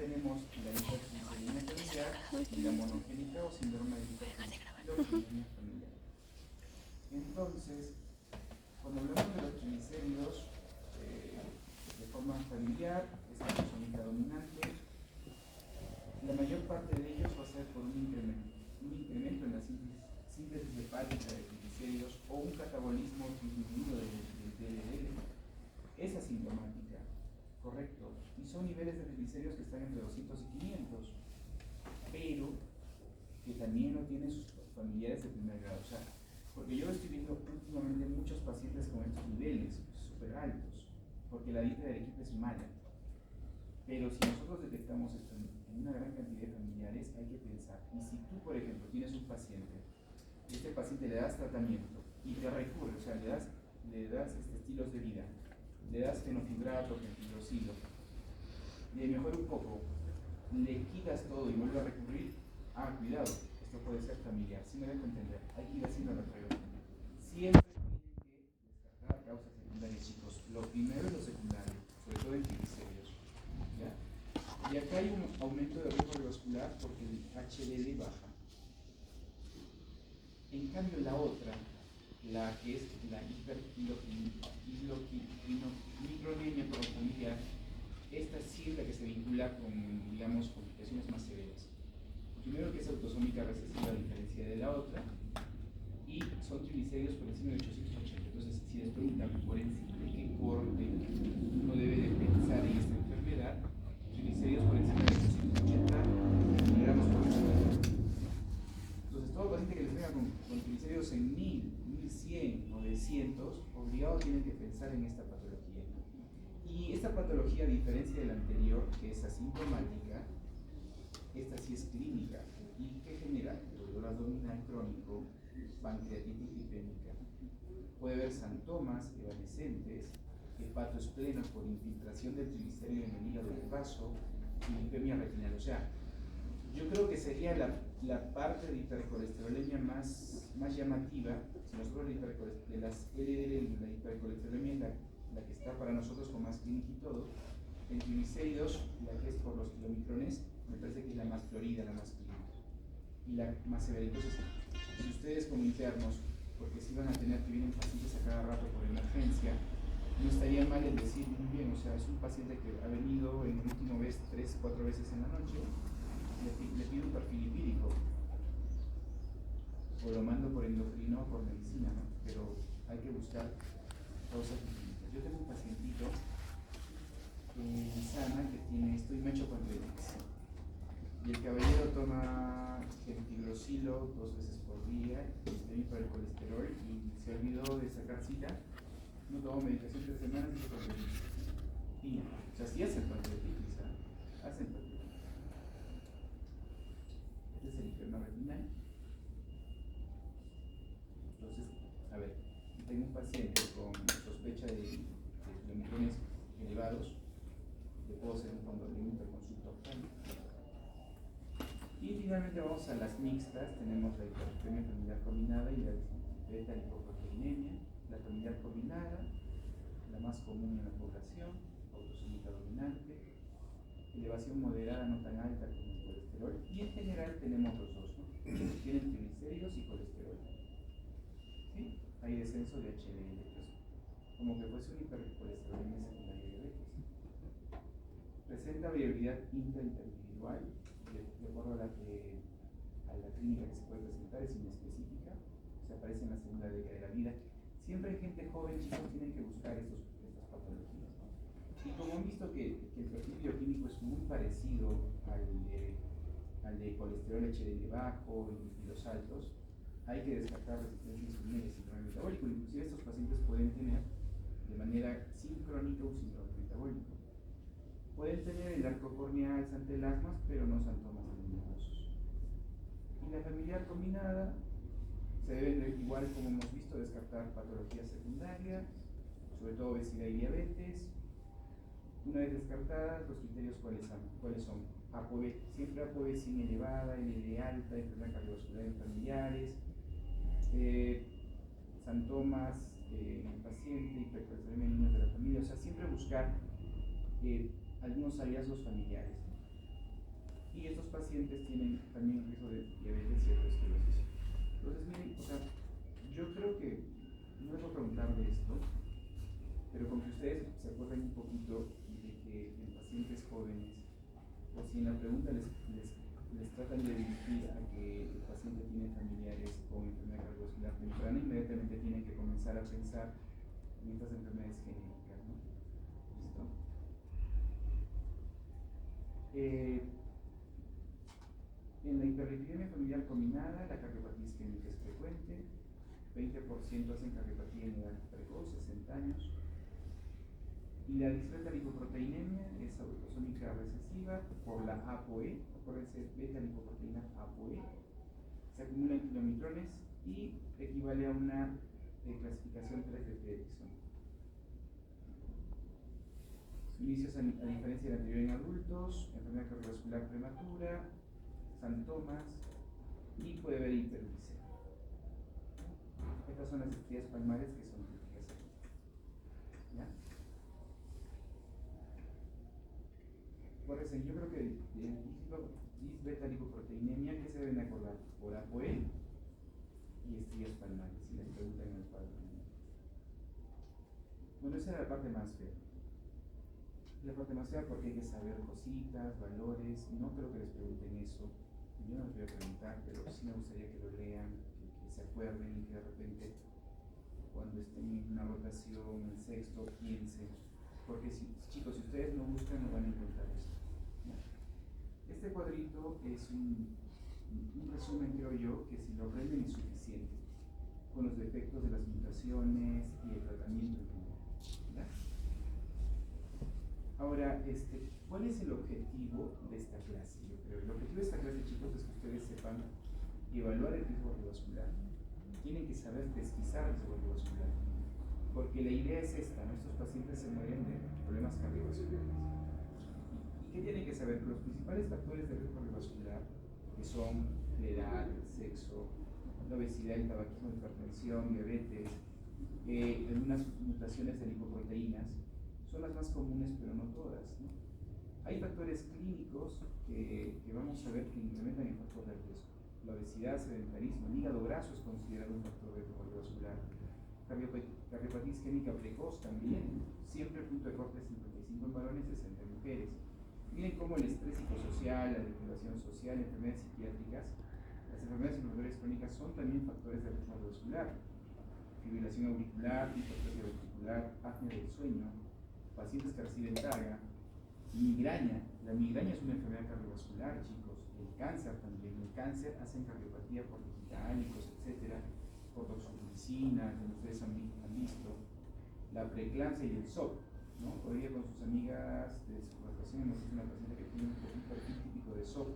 tenemos la hipertriglicemia familiar y la monogénica o síndrome de hipertriglicemia familiar. Entonces, cuando hablamos de los triglicéridos de forma familiar, esta glucómica dominante, la mayor parte de ellos va a ser por un incremento en la síntesis hepática de triglicéridos o un catabolismo disminuido del DLL. Es asintomática, correcto, y son niveles de triglicéridos que están entre 200 y 500, pero que también no tienen sus familiares de primer grado. O sea, porque yo estoy viendo últimamente muchos pacientes con estos niveles súper altos, porque la dieta del equipo es mala. Pero si nosotros detectamos esto en una gran cantidad de familiares, hay que pensar, y si tú, por ejemplo, tienes un paciente, y este paciente le das tratamiento y te recurre, o sea, le das estilos de vida, le das fenofibrato, fenfibrocilo, le mejora un poco, le quitas todo y vuelve a recurrir, cuidado, esto puede ser familiar, si me dejo entender, hay que ir haciendo la prueba. Siempre tienen que descartar causas secundarias, chicos, lo primero es lo secundario, sobre todo en triglicéridos. ¿Ya? Y acá hay un aumento de riesgo cardiovascular porque el HDL baja. En cambio, la otra, la que es la hipermicronemia familiar, esta sí es la que se vincula con, digamos, complicaciones más severas. Primero, que es autosómica recesiva a diferencia de la otra, y son triglicéridos por encima de 880. Entonces, si les preguntan por encima de qué corte uno debe de pensar en esta enfermedad, triglicéridos por encima de 880 miligramos por decilitro. Entonces, todo paciente que les venga con triglicéridos en 1000, 1100 o 900, obligado tienen que pensar en esta patología. Y esta patología, a diferencia de la anterior, que es asintomática, esta sí es clínica. ¿Y qué genera? Dolor abdominal crónico, pancreatitis lipémica. Puede haber santomas evanescentes, hepatoesplenos por infiltración del triglicérido en el hígado graso y lipemia retinal. O sea, yo creo que sería la parte de hipercolesterolemia más llamativa. Si nosotros de las LDL, la hipercolesterolemia es la que está para nosotros con más clínica y todo. En triglicéridos, la que es por los kilomicrones, me parece que es la más florida, la más clínica y la más severa. Entonces, si ustedes como internos, porque si van a tener que vienen pacientes a cada rato por emergencia, no estaría mal el decir, muy bien, o sea, es un paciente que ha venido en el último vez 3, 4 veces en la noche, le pido un perfil lipídico, o lo mando por endocrino o por medicina, ¿no? Pero hay que buscar causas distintas. Yo tengo un pacientito sana que tiene esto y me ha hecho pancreatitis. Y el caballero toma fenfibrocilo 2 veces por día, para el colesterol, y se olvidó de sacar cita. No tomó medicación 3 semanas y se pancreatitis. Y, o sea, sí hacen pancreatitis, hacen pancreatitis. Este es el inferno retinal. Entonces, a ver, tengo un paciente con sospecha de kilomicrones elevados, le puedo hacer una interconsulta oftalmo. Y finalmente vamos a las mixtas. Tenemos la hipertriglicemia familiar combinada y la beta lipoproteinemia. La familiar combinada, la más común en la población, autosómica dominante, elevación moderada no tan alta como el colesterol, y en general tenemos los dos, ¿no? Tienen triglicéridos y colesterol. ¿Sí? Hay descenso de HDL, pues, como que fuese una hipercolesterolemia secundaria de diabetes. Presenta variabilidad intraindividual, de acuerdo a la clínica que se puede presentar, es inespecífica, se aparece en la segunda década de la vida. Siempre hay gente joven, chicos, tienen que buscar estas patologías, ¿no? Y como han visto que el perfil bioquímico es muy parecido al de colesterol HDL bajo y los altos, hay que descartar resistencia insulínica y síndrome metabólico. Inclusive estos pacientes pueden tener de manera sincrónica un síndrome metabólico. Pueden tener el arco corneal, santelasmas, pero no santomas luminosos. Y la familiar combinada se deben, igual como hemos visto, descartar patologías secundarias, sobre todo obesidad y diabetes. Una vez descartadas, los criterios ¿cuáles son? Siempre ApoB sin elevada, LDL alta, enfermedad cardiovascular en familiares, santomas en el paciente, hipercolesterolemia en niños de la familia. O sea, siempre buscar algunos hallazgos familiares. y estos pacientes tienen también riesgo de diabetes y aterosclerosis. Entonces, miren, o sea, yo creo que, no les voy a preguntar de esto, pero con que ustedes se acuerden un poquito de que en pacientes jóvenes, o si en la pregunta les tratan de dirigir a que el paciente tiene familiares con enfermedad cardiovascular temprana, inmediatamente tienen que comenzar a pensar en estas enfermedades genéticas, ¿no? ¿Listo? En la hiperlipidemia familiar combinada, la cardiopatía isquémica es frecuente, 20% hacen cardiopatía en edad precoz, 60 años. Y la discreta lipoproteinemia es autosómica recesiva por la ApoE, acuérdense, beta-lipoproteína ApoE, se acumula en kilomitrones y equivale a una clasificación 3 de Fredrickson. Su inicio es a diferencia de la anterior en adultos, enfermedad cardiovascular prematura, santomas y puede haber hiperuricemia. Estas son las estrellas palmares que son típicas aquí. ¿Ya? Por eso, yo creo que el beta-lipoproteinemia, ¿qué se deben acordar? Por ApoE y estrellas palmares, si les preguntan en el cuadro. Bueno, esa era la parte más fea. La parte más fea porque hay que saber cositas, valores. No creo que les pregunten eso. Yo no les voy a preguntar, pero sí me gustaría que lo lean, que se acuerden y que de repente, cuando estén en una rotación, en sexto, piensen. Porque chicos, si ustedes no buscan, no van a encontrar esto. ¿No? Este cuadrito es un resumen, creo yo, que si lo aprenden es suficiente, con los defectos de las mutaciones y el tratamiento en general. ¿Ya? Ahora, ¿cuál es el objetivo de esta clase? Yo creo el objetivo de esta clase, chicos, es que ustedes sepan evaluar el riesgo cardiovascular. Tienen que saber pesquisar el riesgo cardiovascular, porque la idea es esta: nuestros pacientes se mueren de problemas cardiovasculares. ¿Y qué tienen que saber? Que los principales factores de riesgo cardiovascular, que son la edad, el sexo, la obesidad, el tabaquismo, la hipertensión, diabetes, algunas mutaciones de lipoproteínas, son las más comunes, pero no todas, ¿no? Hay factores clínicos que vamos a ver que incrementan el factor de riesgo. La obesidad, sedentarismo, el hígado graso es considerado un factor de riesgo cardiovascular. Cardiopatía isquémica precoz también, siempre punto de corte 55 en varones, 60 en mujeres. Miren cómo el estrés psicosocial, la deprivación social, enfermedades psiquiátricas, las enfermedades inflamatorias crónicas son también factores de riesgo cardiovascular. Fibrilación auricular, hipertrofia ventricular, apnea del sueño, pacientes que reciben carga, migraña. La migraña es una enfermedad cardiovascular, chicos. El cáncer también. El cáncer hacen cardiopatía por digitálicos, etcétera, por doxorubicina, como ustedes han visto. La preeclampsia y el SOP, ¿no? Hoy día con sus amigas de su rotación hemos visto una paciente que tiene un perfil típico de SOP,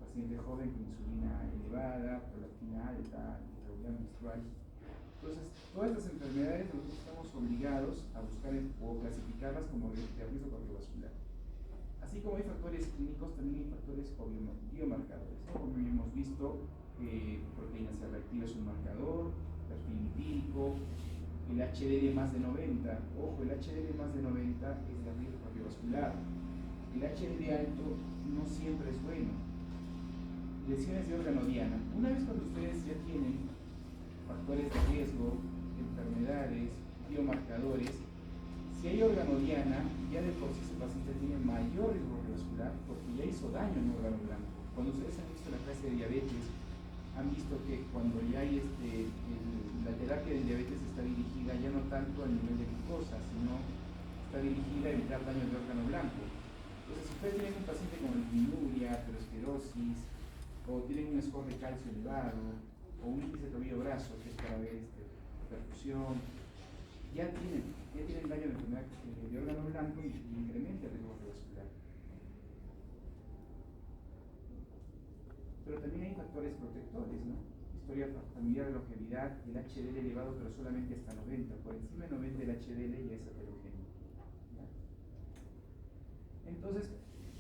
paciente joven con insulina elevada, prolactina alta, irregular menstrual. Entonces, todas estas enfermedades nosotros estamos obligados a buscar o clasificarlas como de riesgo cardiovascular. Así como hay factores clínicos, también hay factores biomarcadores, ¿no? Como hemos visto, proteína C reactiva es un marcador, perfil lipídico, el HDL más de 90. Ojo, el HDL más de 90 es de riesgo cardiovascular. El HDL alto no siempre es bueno. Lesiones de órgano diana. Una vez cuando ustedes ya tienen factores de riesgo, enfermedades, biomarcadores, si hay órgano diana, ya de por sí ese paciente tiene mayor riesgo cardiovascular porque ya hizo daño en órgano blanco. Cuando ustedes han visto la clase de diabetes, han visto que cuando ya hay la terapia del diabetes está dirigida ya no tanto al nivel de glucosa, sino está dirigida a evitar daño de órgano blanco. Entonces, si ustedes tienen un paciente con albuminuria, aterosclerosis, o tienen un score de calcio elevado, o un índice de tobillo brazo, que es para ver perfusión, ya tienen daño de enfermedad de órgano blanco y incrementa el riesgo cardiovascular. Pero también hay factores protectores, ¿no? Historia familiar de longevidad, el HDL elevado, pero solamente hasta 90. Por encima de 90 el HDL ya es heterogéneo. ¿Ya? Entonces,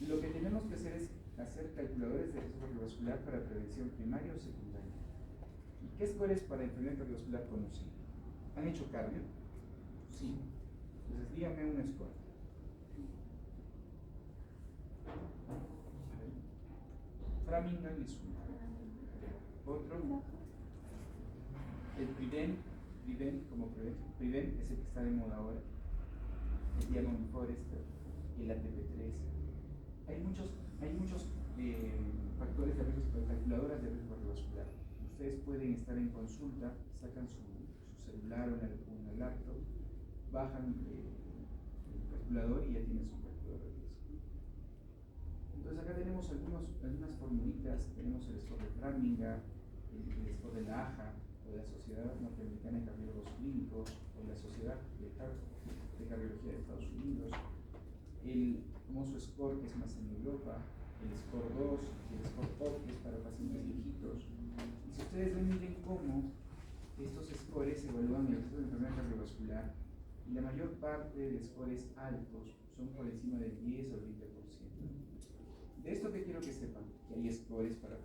lo que tenemos que hacer es hacer calculadores de riesgo cardiovascular para prevención primaria o secundaria. ¿Y qué scores para enfermedad cardiovascular conocen? ¿Han hecho cardio? Sí. Entonces, dígame un score. Framingham es uno. Otro, el Prevent es el que está de moda ahora, el Diamond Forester, el ATP3. Hay muchos factores de riesgo, calculadoras de riesgo cardiovascular. Ustedes pueden estar en consulta, sacan su celular o una laptop, bajan el calculador y ya tienen su calculador de riesgo. Entonces acá tenemos algunas formulitas, tenemos el score de Framingham, el score de la AJA, o de la Sociedad Norteamericana de Cardiólogos Clínicos, o la Sociedad de Cardiología de Estados Unidos, el famoso score que es más en Europa, el score 2 y el score POC, que es para pacientes viejitos. Y si ustedes ven, miren cómo estos scores evalúan el riesgo de enfermedad cardiovascular, y la mayor parte de scores altos son por encima del 10 o el 20%. De esto que quiero que sepan, que hay scores para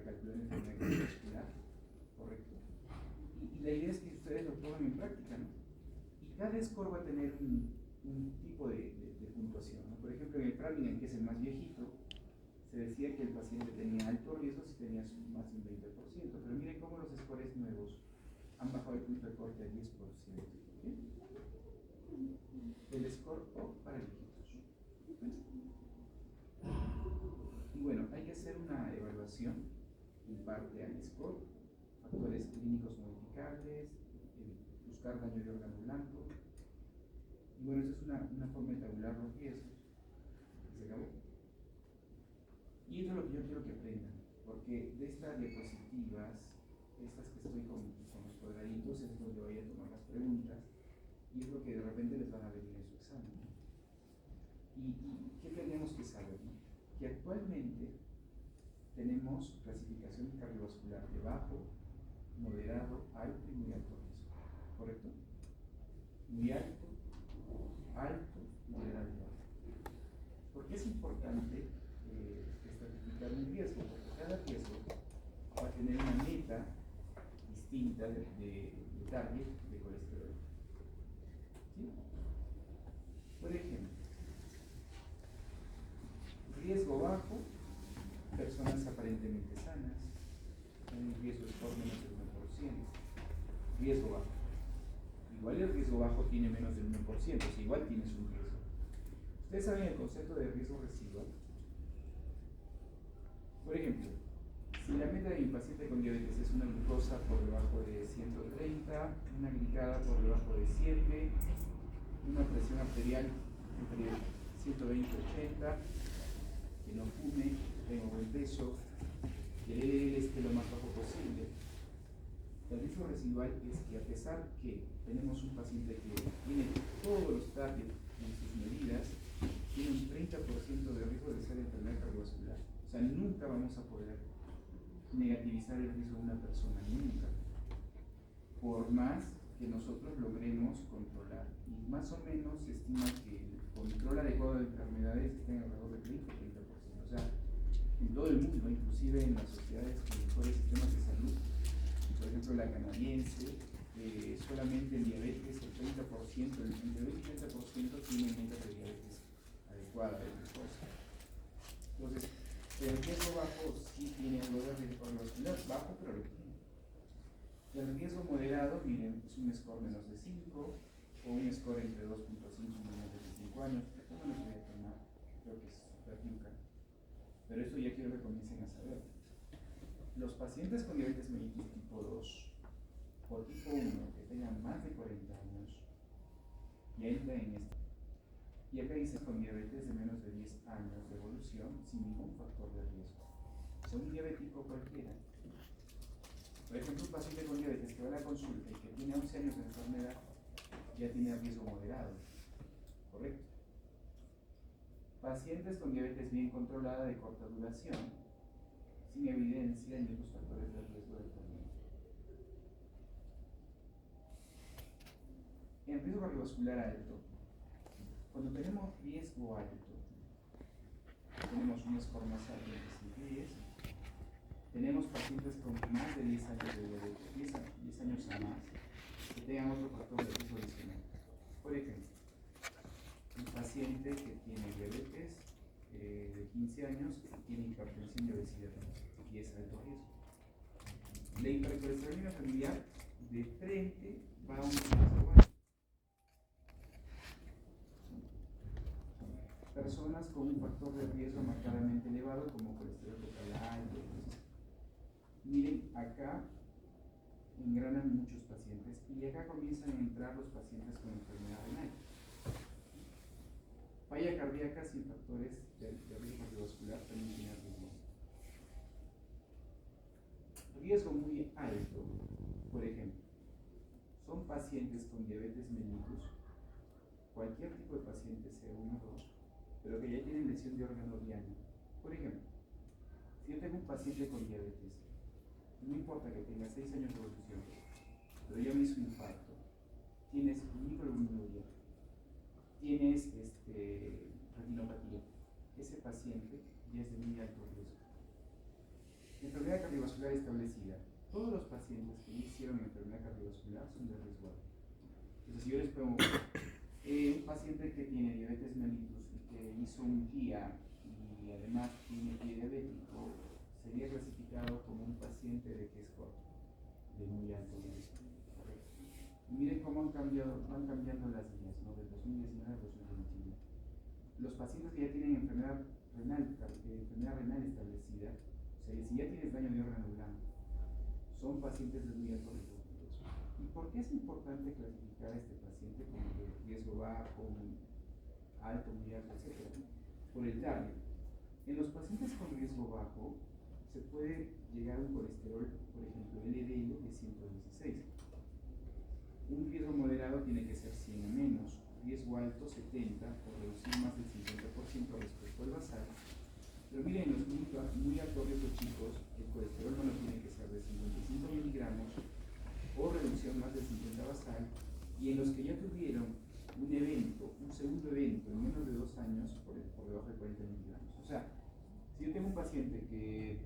calcular enfermedad cardiovascular, correcto. Y la idea es que ustedes lo pongan en práctica, ¿no? Y cada score va a tener un tipo de puntuación, ¿no? Por ejemplo, en el Framingham, que es el más viejito, se decía que el paciente tenía alto riesgo si tenía más de un 20%, pero miren cómo los scores nuevos han bajado el punto de corte a 10%. ¿Sí? El score O para viejitos. Y bueno, hay que hacer una evaluación en parte al score, factores clínicos modificables, buscar daño de órgano blanco. Y bueno, esa es una forma de tabular los riesgos. ¿Y se acabó? Y eso es lo que yo quiero que aprendan, porque de estas diapositivas, estas que estoy con los cuadraditos, es donde voy a tomar las preguntas, y es lo que de repente les van a venir en su examen. ¿Y qué tenemos que saber? ¿No? Que actualmente tenemos clasificación cardiovascular de bajo, moderado, alto y muy alto riesgo, ¿correcto? Muy alto, moderado y bajo. ¿Por qué es importante estratificar un riesgo? Porque cada riesgo va a tener una meta distinta de target de colesterol. ¿Sí? Por ejemplo, riesgo bajo, personas aparentemente sanas, un riesgo por menos del 1%. Riesgo bajo. Igual el riesgo bajo tiene menos del 1%, o sea, igual tienes un riesgo. ¿Ustedes saben el concepto de riesgo residual? Por ejemplo, si la meta de mi paciente con diabetes es una glucosa por debajo de 130, una glicada por debajo de 7, una presión arterial entre 120-80, que no fume, tenga buen peso, que el LDL esté lo más bajo posible. El riesgo residual es que, a pesar que tenemos un paciente que tiene todos los targets en sus medidas, tiene un 30% de riesgo de ser enfermedad cardiovascular. O sea, nunca vamos a poder negativizar el riesgo de una persona, nunca. Por más que nosotros logremos controlar. Y más o menos se estima que el control adecuado de enfermedades está en alrededor del 20-30%. O sea, en todo el mundo, inclusive en las sociedades con mejores sistemas de salud, por ejemplo la canadiense, solamente en diabetes el 30%, entre 20 y 30% tienen metas de diabetes adecuada de glucosa. Entonces, el riesgo bajo sí tiene algo de riesgo cardiovascular, bajo, pero lo tiene. El riesgo moderado, miren, es un score menos de 5 o un score entre 2.5 y menos de 5 años. Esto no lo voy a tomar, creo que es súper nunca. Pero esto ya quiero que comiencen a saber. Los pacientes con diabetes mellitus tipo 2 o tipo 1 que tengan más de 40 años ya entran en esto. Y acá dice con diabetes de menos de 10 años de evolución sin ningún factor de riesgo. O sea, un diabético cualquiera. Por ejemplo, un paciente con diabetes que va a la consulta y que tiene 11 años de enfermedad ya tiene riesgo moderado. ¿Correcto? Pacientes con diabetes bien controlada de corta duración, sin evidencia ni otros factores de riesgo de enfermedad. En riesgo cardiovascular alto, cuando tenemos riesgo alto, tenemos un score más alto de 10, tenemos pacientes con más de 10 años de diabetes, 10 años a más, que tengan otro factor de riesgo adicional. Por ejemplo, un paciente que tiene diabetes de 15 años tiene hipertensión y obesidad y es alto riesgo. La hipercolesterolemia familiar de frente va a un riesgo alto. Personas con un factor de riesgo marcadamente elevado como colesterol total alto. Miren, acá engranan muchos pacientes y acá comienzan a entrar los pacientes con enfermedad renal. Falla cardíaca sin factores de riesgo cardiovascular también tiene riesgo. Riesgo muy alto, por ejemplo, son pacientes con diabetes mellitus, cualquier tipo de paciente, sea 1 o 2, pero que ya tienen lesión de órgano diana. Por ejemplo, si yo tengo un paciente con diabetes, no importa que tenga 6 años de evolución, pero ya me hizo un infarto, tienes microalbuminuria, tienes retinopatía, ese paciente ya es de muy alto riesgo. Enfermedad cardiovascular establecida. Todos los pacientes que hicieron enfermedad cardiovascular son de riesgo alto. Entonces, si yo les pongo un paciente que tiene diabetes mellitus y que hizo un TIA y además tiene pie diabético, sería clasificado como un paciente de qué score, de muy alto riesgo. Y miren cómo van cambiando las líneas, ¿no? Del 2019 al 2021. Los pacientes que ya tienen enfermedad renal establecida, o sea, si ya tienes daño de órgano blanco, son pacientes de muy alto riesgo. ¿Y por qué es importante clasificar a este paciente como de riesgo bajo, alto, muy alto, etcétera? Por el target. En los pacientes con riesgo bajo se puede llegar a un colesterol, por ejemplo, LDL de 116. Un riesgo moderado tiene que ser 100 o menos, riesgo alto 70, o reducir más del 50% respecto al basal. Pero miren, en los muy alto riesgo chicos, el colesterol malo tiene que ser de 55 miligramos o reducción más del 50 basal, y en los que ya tuvieron un evento, un segundo evento en menos de 2 años por debajo de 40 miligramos. O sea, si yo tengo un paciente que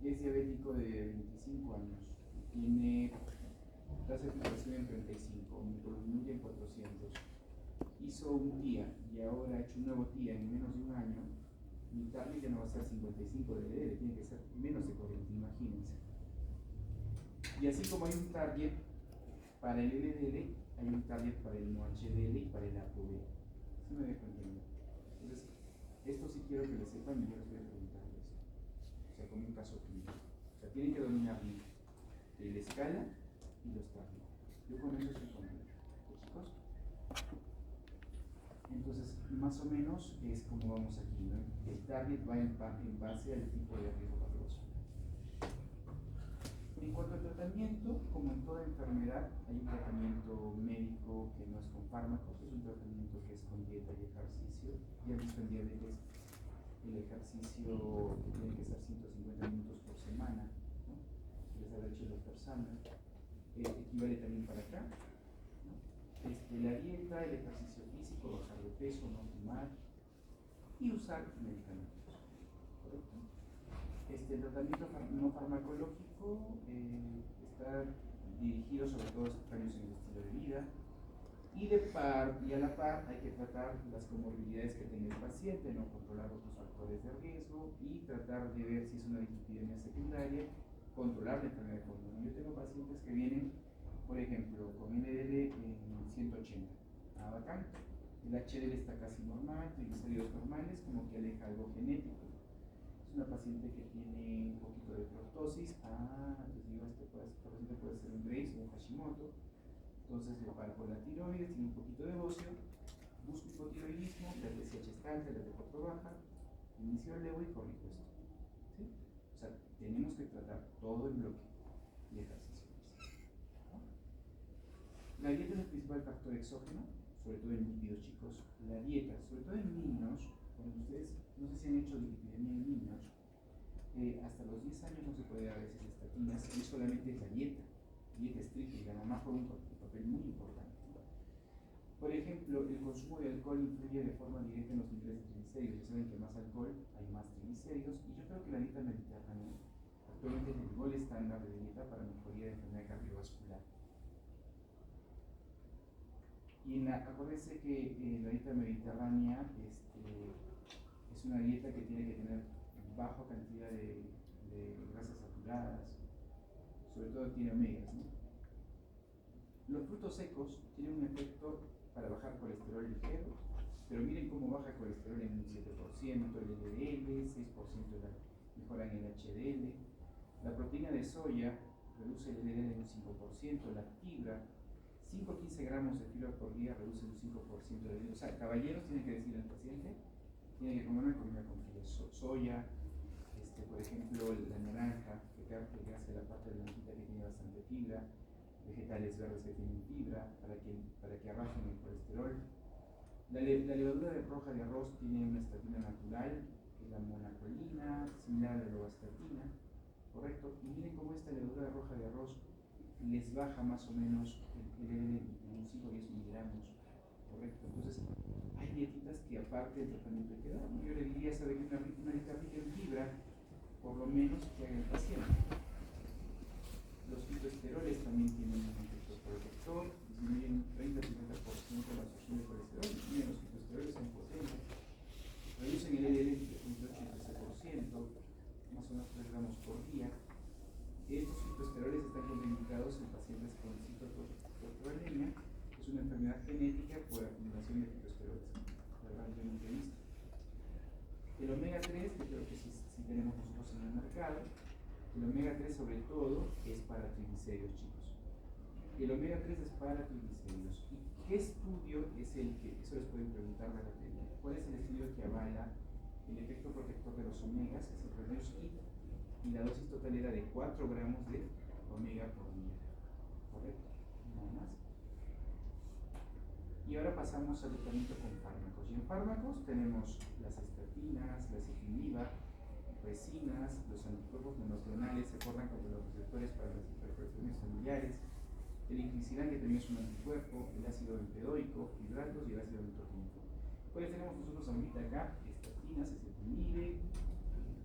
es diabético de 25 años, tiene tasa de filtración en 35, microalbuminuria en 400, hizo un TIA y ahora ha hecho un nuevo TIA en menos de un año, mi target ya no va a ser 55 de LDL, tiene que ser menos de 40, imagínense. Y así como hay un target para el LDL, hay un target para el NOH-DL y para el ApoB. ¿Sí me dejo entender? Entonces, esto sí quiero que lo sepan y yo les voy a preguntar eso. O sea, como un caso clínico. O sea, tienen que dominar bien el escala y los targets. Yo con eso estoy contento. ¿Chicos? Entonces, más o menos es como vamos aquí, ¿no? El target va en base al tipo de riesgo cardiovascular. En cuanto al tratamiento, como en toda enfermedad, hay un tratamiento médico que no es con fármacos, es un tratamiento que es con dieta y ejercicio. Ya he visto en diabetes el ejercicio que tiene que ser 150 minutos por semana, ¿no? Les ha hecho el doctor Sandra. Equivale también para acá, ¿no? La dieta, el ejercicio físico, bajar de peso, no fumar y usar medicamentos, ¿correcto? El tratamiento no farmacológico está dirigido sobre todo a cambios en el estilo de vida y a la par hay que tratar las comorbilidades que tenga el paciente, no controlar otros factores de riesgo y tratar de ver si es una dislipidemia secundaria, controlar la enfermedad de Crohn. Yo tengo pacientes que vienen, por ejemplo, con LDL en 180, bacán, el HDL está casi normal, triglicéridos normales, como que aleja algo genético. Es una paciente que tiene un poquito de proptosis. Les digo, este paciente puede ser un Graves o un Hashimoto. Entonces le palpo la tiroides, tiene un poquito de bocio, busco hipotiroidismo, la TSH está alta, la T4 baja, inicio el levo y corrijo esto. ¿Sí? O sea, tenemos que tratar todo en bloque y ejercicio. ¿No? La dieta es el principal factor exógeno, sobre todo en lípidos, chicos. La dieta, sobre todo en niños, cuando ustedes no sé si han hecho lipidemia en niños, hasta los 10 años no se puede dar a veces estatinas y solamente es la dieta estricta, y la mamá juega un papel muy importante. Por ejemplo, el consumo de alcohol influye de forma directa en los niveles de triglicéridos. Ya saben que más alcohol hay más triglicéridos, y yo creo que la dieta mediterránea actualmente es el gol estándar de dieta para mejoría de enfermedad cardiovascular. Y acuérdense que la dieta mediterránea es una dieta que tiene que tener baja cantidad de grasas saturadas, sobre todo tiene omegas, ¿no? Los frutos secos tienen un efecto para bajar colesterol ligero, pero miren cómo baja el colesterol en un 7%, el LDL, 6% mejora en el HDL. La proteína de soya reduce el LDL en un 5%, la fibra, 5 a 15 gramos de fibra por día reduce un 5% de LDL. O sea, caballeros tienen que decirle al paciente, tiene que comer una comida con fibra, soya, por ejemplo, la naranja, que hace la parte blanquita que tiene bastante fibra, vegetales verdes que tienen fibra, para que arrasen el colesterol. La levadura roja de arroz tiene una estatina natural, que es la monacolina, similar a la lovastatina, ¿correcto? Y miren cómo esta levadura roja de arroz les baja más o menos el LDL en un 5 o 10 miligramos, ¿correcto? Entonces, hay dietitas que aparte del tratamiento que da, yo le diría, sabe que una dieta rica en fibra, por lo menos que haga el paciente. Los fitoesteroles también tienen un efecto protector, disminuyen 30-50% la absorción de colesterol, disminuyen los fitoesteroles son potentes, reducen el LDL entre 8 y 13%, más o menos 3 gramos por día. Estos fitoesteroles están contraindicados en pacientes con citotoxicoanemia, que es una enfermedad genética por acumulación de fitoesteroles, realmente visto. El omega 3, que creo que sí tenemos nosotros en el mercado, el omega 3 sobre todo es para triglicéridos, chicos. El omega 3 es para triglicéridos. ¿Y qué estudio es el que, eso les pueden preguntar de repente, cuál es el estudio que avala el efecto protector de los omegas, es el Reduce It, y la dosis total era de 4 gramos de omega por día? ¿Correcto? Nada más. Y ahora pasamos al tratamiento con fármacos. Y en fármacos tenemos las estatinas, la cefiniva, resinas, los anticuerpos monoclonales, se acuerdan como los receptores para las interferencias familiares, el inclisiran, que también es un anticuerpo, el ácido bempedoico, hidratos y el ácido bentoquímico. ¿Cuáles tenemos nosotros ahorita acá? Estatinas, ezetimibe,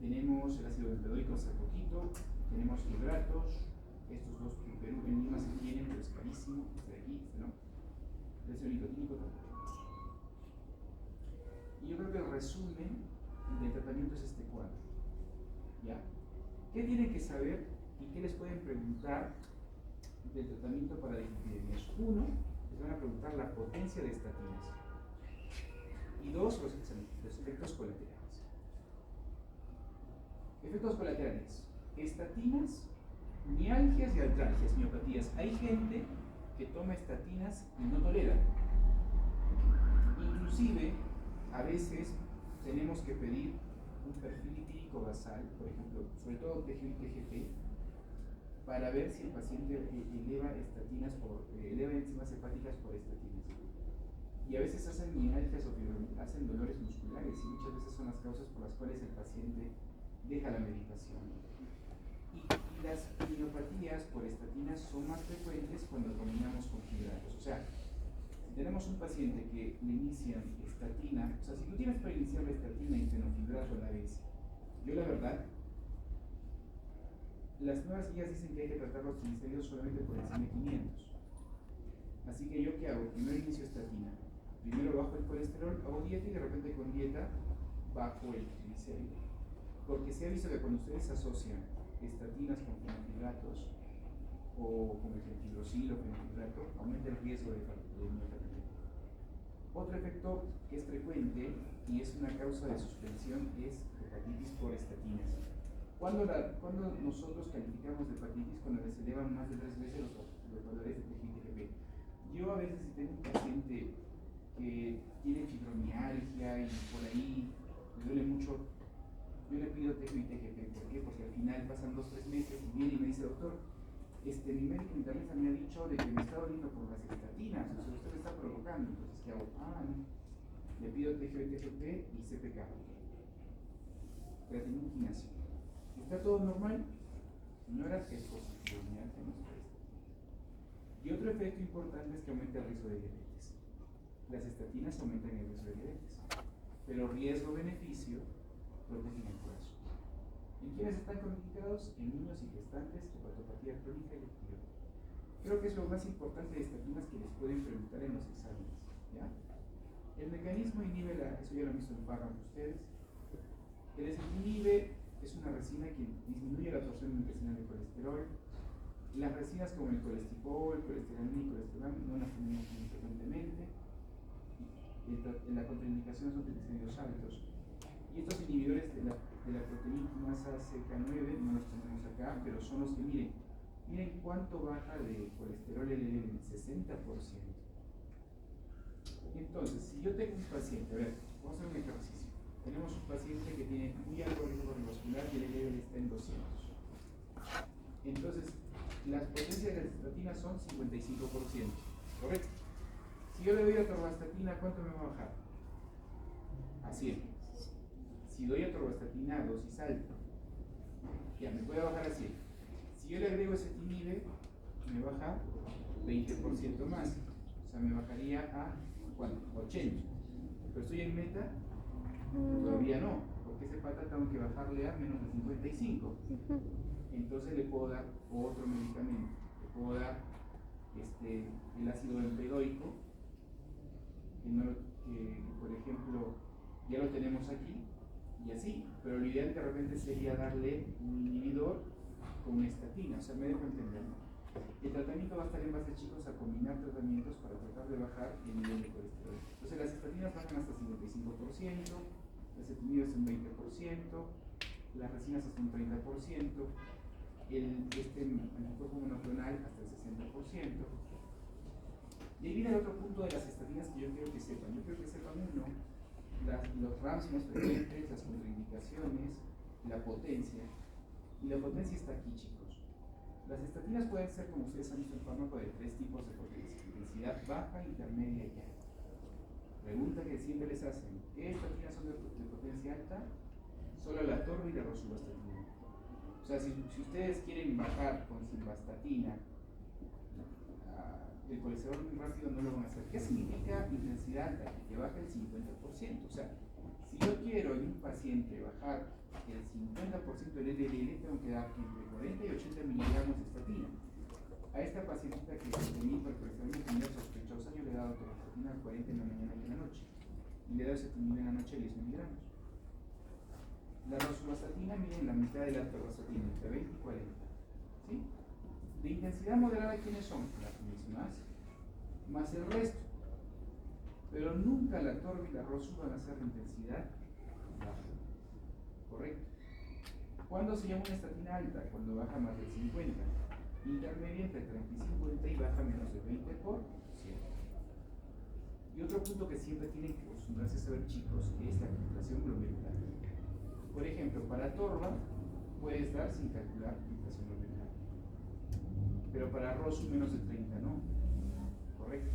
tenemos el ácido bempedoico hace poquito, tenemos hidratos, estos dos en Perú en Lima se tienen, pero es carísimo, este de aquí, este no. El ácido nicotínico tampoco. Y yo creo que el resumen del tratamiento es este cuadro. ¿Ya? ¿Qué tienen que saber y qué les pueden preguntar del tratamiento para dislipidemias? Uno, les van a preguntar la potencia de estatinas. Y dos, los efectos colaterales. Efectos colaterales. Estatinas, mialgias y artralgias, miopatías. Hay gente que toma estatinas y no tolera. Inclusive, a veces tenemos que pedir un perfil lipídico basal, por ejemplo, sobre todo TGO y TGP, para ver si el paciente eleva estatinas eleva enzimas hepáticas por estatinas. Y a veces hacen mialgias o hacen dolores musculares, y muchas veces son las causas por las cuales el paciente deja la medicación. Y las miopatías por estatinas son más frecuentes cuando combinamos con fibratos. O sea, si tenemos un paciente que le inician estatina, o sea, si tú tienes para iniciar la estatina y fenofibrato a la vez, yo la verdad, las nuevas guías dicen que hay que tratar los triglicéridos solamente por encima de 500. Así que yo, ¿qué hago? Primero inicio estatina, primero bajo el colesterol, hago dieta y de repente con dieta bajo el triglicérido. Porque se ha visto que cuando ustedes asocian estatinas con fenofibratos o con el fenfibrocil o fenofibrato, aumenta el riesgo de miocarditis. Otro efecto que es frecuente y es una causa de suspensión es hepatitis por estatinas. Cuando nosotros calificamos de hepatitis, cuando les elevan más de 3 veces los valores de TGI-TGP. Yo a veces, si tengo un paciente que tiene fibromialgia y por ahí le duele mucho, yo le pido TGI-TGP. ¿Por qué? Porque al final pasan 2-3 meses y viene y me dice, doctor, mi médico internista me ha dicho de que me está doliendo por las estatinas, o sea, usted me está provocando. Entonces, ¿qué hago? No. Le pido TGI-TGP y CPK. Creatinina y quinasia. Si está todo normal, señora, es positivo, y otro efecto importante es que aumenta el riesgo de diabetes. Las estatinas aumentan el riesgo de diabetes, pero riesgo-beneficio protegen el corazón. ¿En quiénes están contraindicados? En niños y gestantes, hepatopatía crónica y epidemia. Creo que es lo más importante de estatinas que les pueden preguntar en los exámenes. ¿Ya? El mecanismo inhibe eso ya lo han visto en Farran ustedes. El inhibe resina que disminuye la absorción intestinal de colesterol. Las resinas como el colestipol, colesteramina y colesterol no las tenemos muy frecuentemente. La contraindicación son triglicéridos altos. Y estos inhibidores de la proteína quinasa CK9 no los tenemos acá, pero son los que miren cuánto baja de colesterol LDL en el 60%. Entonces, si yo tengo un paciente, a ver, vamos a hacer un ejercicio. Tenemos un paciente que tiene muy alto riesgo cardiovascular y el LDL está en 200. Entonces, las potencias de las estatinas son 55%, ¿correcto? Si yo le doy atorvastatina, ¿cuánto me va a bajar? A 100. Si doy atorvastatina a dosis alta, ya me puede bajar a 100. Si yo le agrego ezetimibe, me baja 20% más. O sea, me bajaría a ¿cuánto? 80. Pero estoy en meta, todavía no, porque ese pata tengo que bajarle a menos de 55. Entonces le puedo dar otro medicamento. Le puedo dar el ácido bempedoico, que por ejemplo ya lo tenemos aquí, y así, pero lo ideal de repente sería darle un inhibidor con una estatina, o sea, me dejo entender. El tratamiento va a estar en base, chicos, a combinar tratamientos para tratar de bajar el nivel de colesterol. Entonces las estatinas bajan hasta 55%, las ezetimibe un 20%, las resinas hasta un 30%, el anticuerpo monoclonal hasta el 60%. Y ahí viene el otro punto de las estatinas que yo quiero que sepan. Yo quiero que sepan los RAMs más frecuentes, las contraindicaciones, la potencia. Y la potencia está aquí, chicos. Las estatinas pueden ser, como ustedes han visto, el fármaco de 3 tipos de potencia: intensidad baja, intermedia y alta. Pregunta que siempre les hacen: ¿qué estatinas son de potencia alta? Solo la atorva y la rosuvastatina. O sea, si ustedes quieren bajar con simvastatina el colesterol muy rápido, no lo van a hacer. ¿Qué significa intensidad alta? Que baja el 50%. O sea, si yo quiero en un paciente bajar el 50% del LDL, tengo que dar entre 40 y 80 miligramos de estatina. A esta pacientita que tenía hipercolesterolemia sospechosa, yo le he dado atorvastatina 40 en la mañana y en la noche. Y le he dado ezetimibe en la noche 10 miligramos. La rosuvastatina, miren, la mitad de la atorvastatina, entre 20 y 40. ¿Sí? De intensidad moderada, ¿quiénes son? Las mismas, más el resto. Pero nunca la atorva y la rosu van a ser de intensidad baja. ¿Correcto? ¿Cuándo se llama una estatina alta? Cuando baja más del 50. Intermedia entre 30 y 50 y baja menos del 20%. Y otro punto que siempre tienen que acostumbrarse a saber, chicos, es la filtración glomerular. Por ejemplo, para atorva puedes dar sin calcular filtración glomerular. Pero para rosu menos de 30 no. ¿Correcto?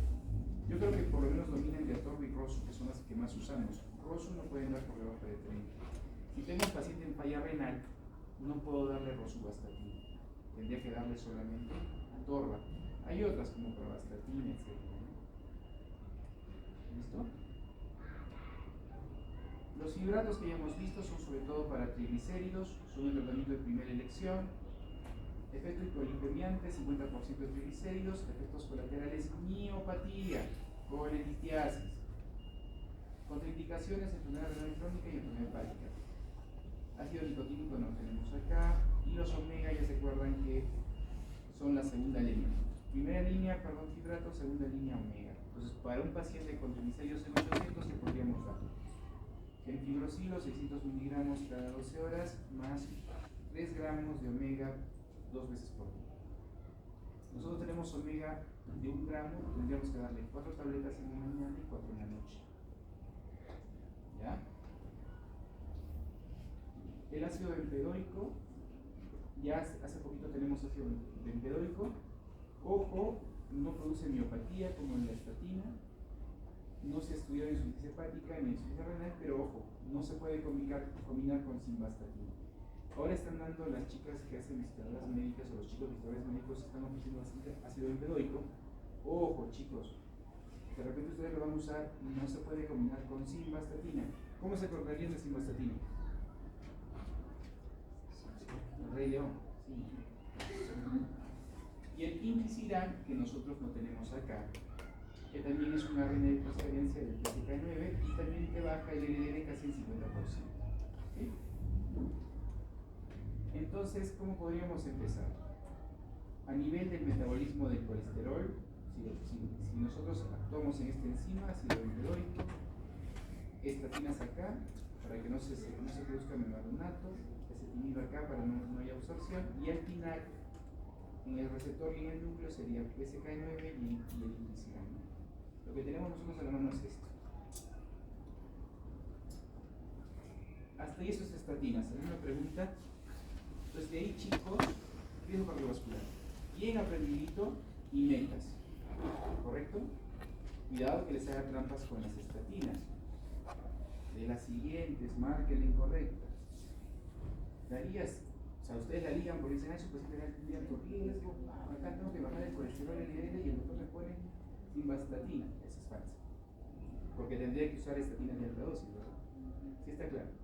Yo creo que por lo menos dominan de atorva y rosu, que son las que más usamos. Rosu no pueden dar por debajo de 30. Si tengo un paciente en falla renal, no puedo darle rosuvastatina. Tendría que darle solamente atorva. Hay otras como pravastatina, etc. ¿Listo? Los hidratos que ya hemos visto son sobre todo para triglicéridos, son el tratamiento de primera elección. Efecto hipolipemiante, 50% de triglicéridos. Efectos colaterales, miopatía, colelitiasis. Contraindicaciones, enfermedad renal crónica y enfermedad hepática. Ácido nicotínico no tenemos acá. Y los omega, ya se acuerdan que son la segunda línea. Primera línea, hidratos, segunda línea, omega. Entonces, para un paciente con triglicéridos en 800, ¿qué podríamos dar? Fenfibrosilo, 600 miligramos cada 12 horas, más 3 gramos de omega 2 veces por día. Nosotros tenemos omega de 1 gramo, tendríamos que darle 4 tabletas en la mañana y 4 en la noche. ¿Ya? El ácido bempedoico, ya hace poquito tenemos ácido bempedoico. Ojo, no produce miopatía como en la estatina. No se ha estudiado insuficiencia hepática ni insuficiencia renal, pero ojo, no se puede combinar con simvastatina. Ahora están dando las chicas que hacen visitadoras médicas o los chicos visitadores médicos están ofreciendo ácido bempedoico. Ojo, chicos, de repente ustedes lo van a usar y no se puede combinar con simvastatina. ¿Cómo se acordarían de simvastatina? El Rey León, sí. Y el inclisiran, que nosotros no tenemos acá, que también es una RNA de transferencia del PCK9 y también te baja el LDL casi en 50%. ¿Sí? Entonces, ¿cómo podríamos empezar? A nivel del metabolismo del colesterol, si nosotros actuamos en esta enzima, ácido bempedoico, estatinas acá, para que no se produzca membranato, ezetimiba acá para no haya absorción, y al final, en el receptor y en el núcleo sería PCK9 y el implicitán. Lo que tenemos nosotros a la mano es esto. Hasta ahí eso es estatinas. ¿Alguna pregunta? Entonces de ahí, chicos, riesgo cardiovascular. Bien aprendidito y metas. ¿Correcto? Cuidado que les haga trampas con las estatinas. De las siguientes, marquen la incorrecta. Darías, o sea, ustedes la ligan porque dicen, eso pues tiene alto riesgo, acá tengo que bajar el colesterol LDL y el doctor me pone simvastatina. Eso es falso. Porque tendría que usar estatinas de alta dosis, ¿verdad? ¿Sí está claro?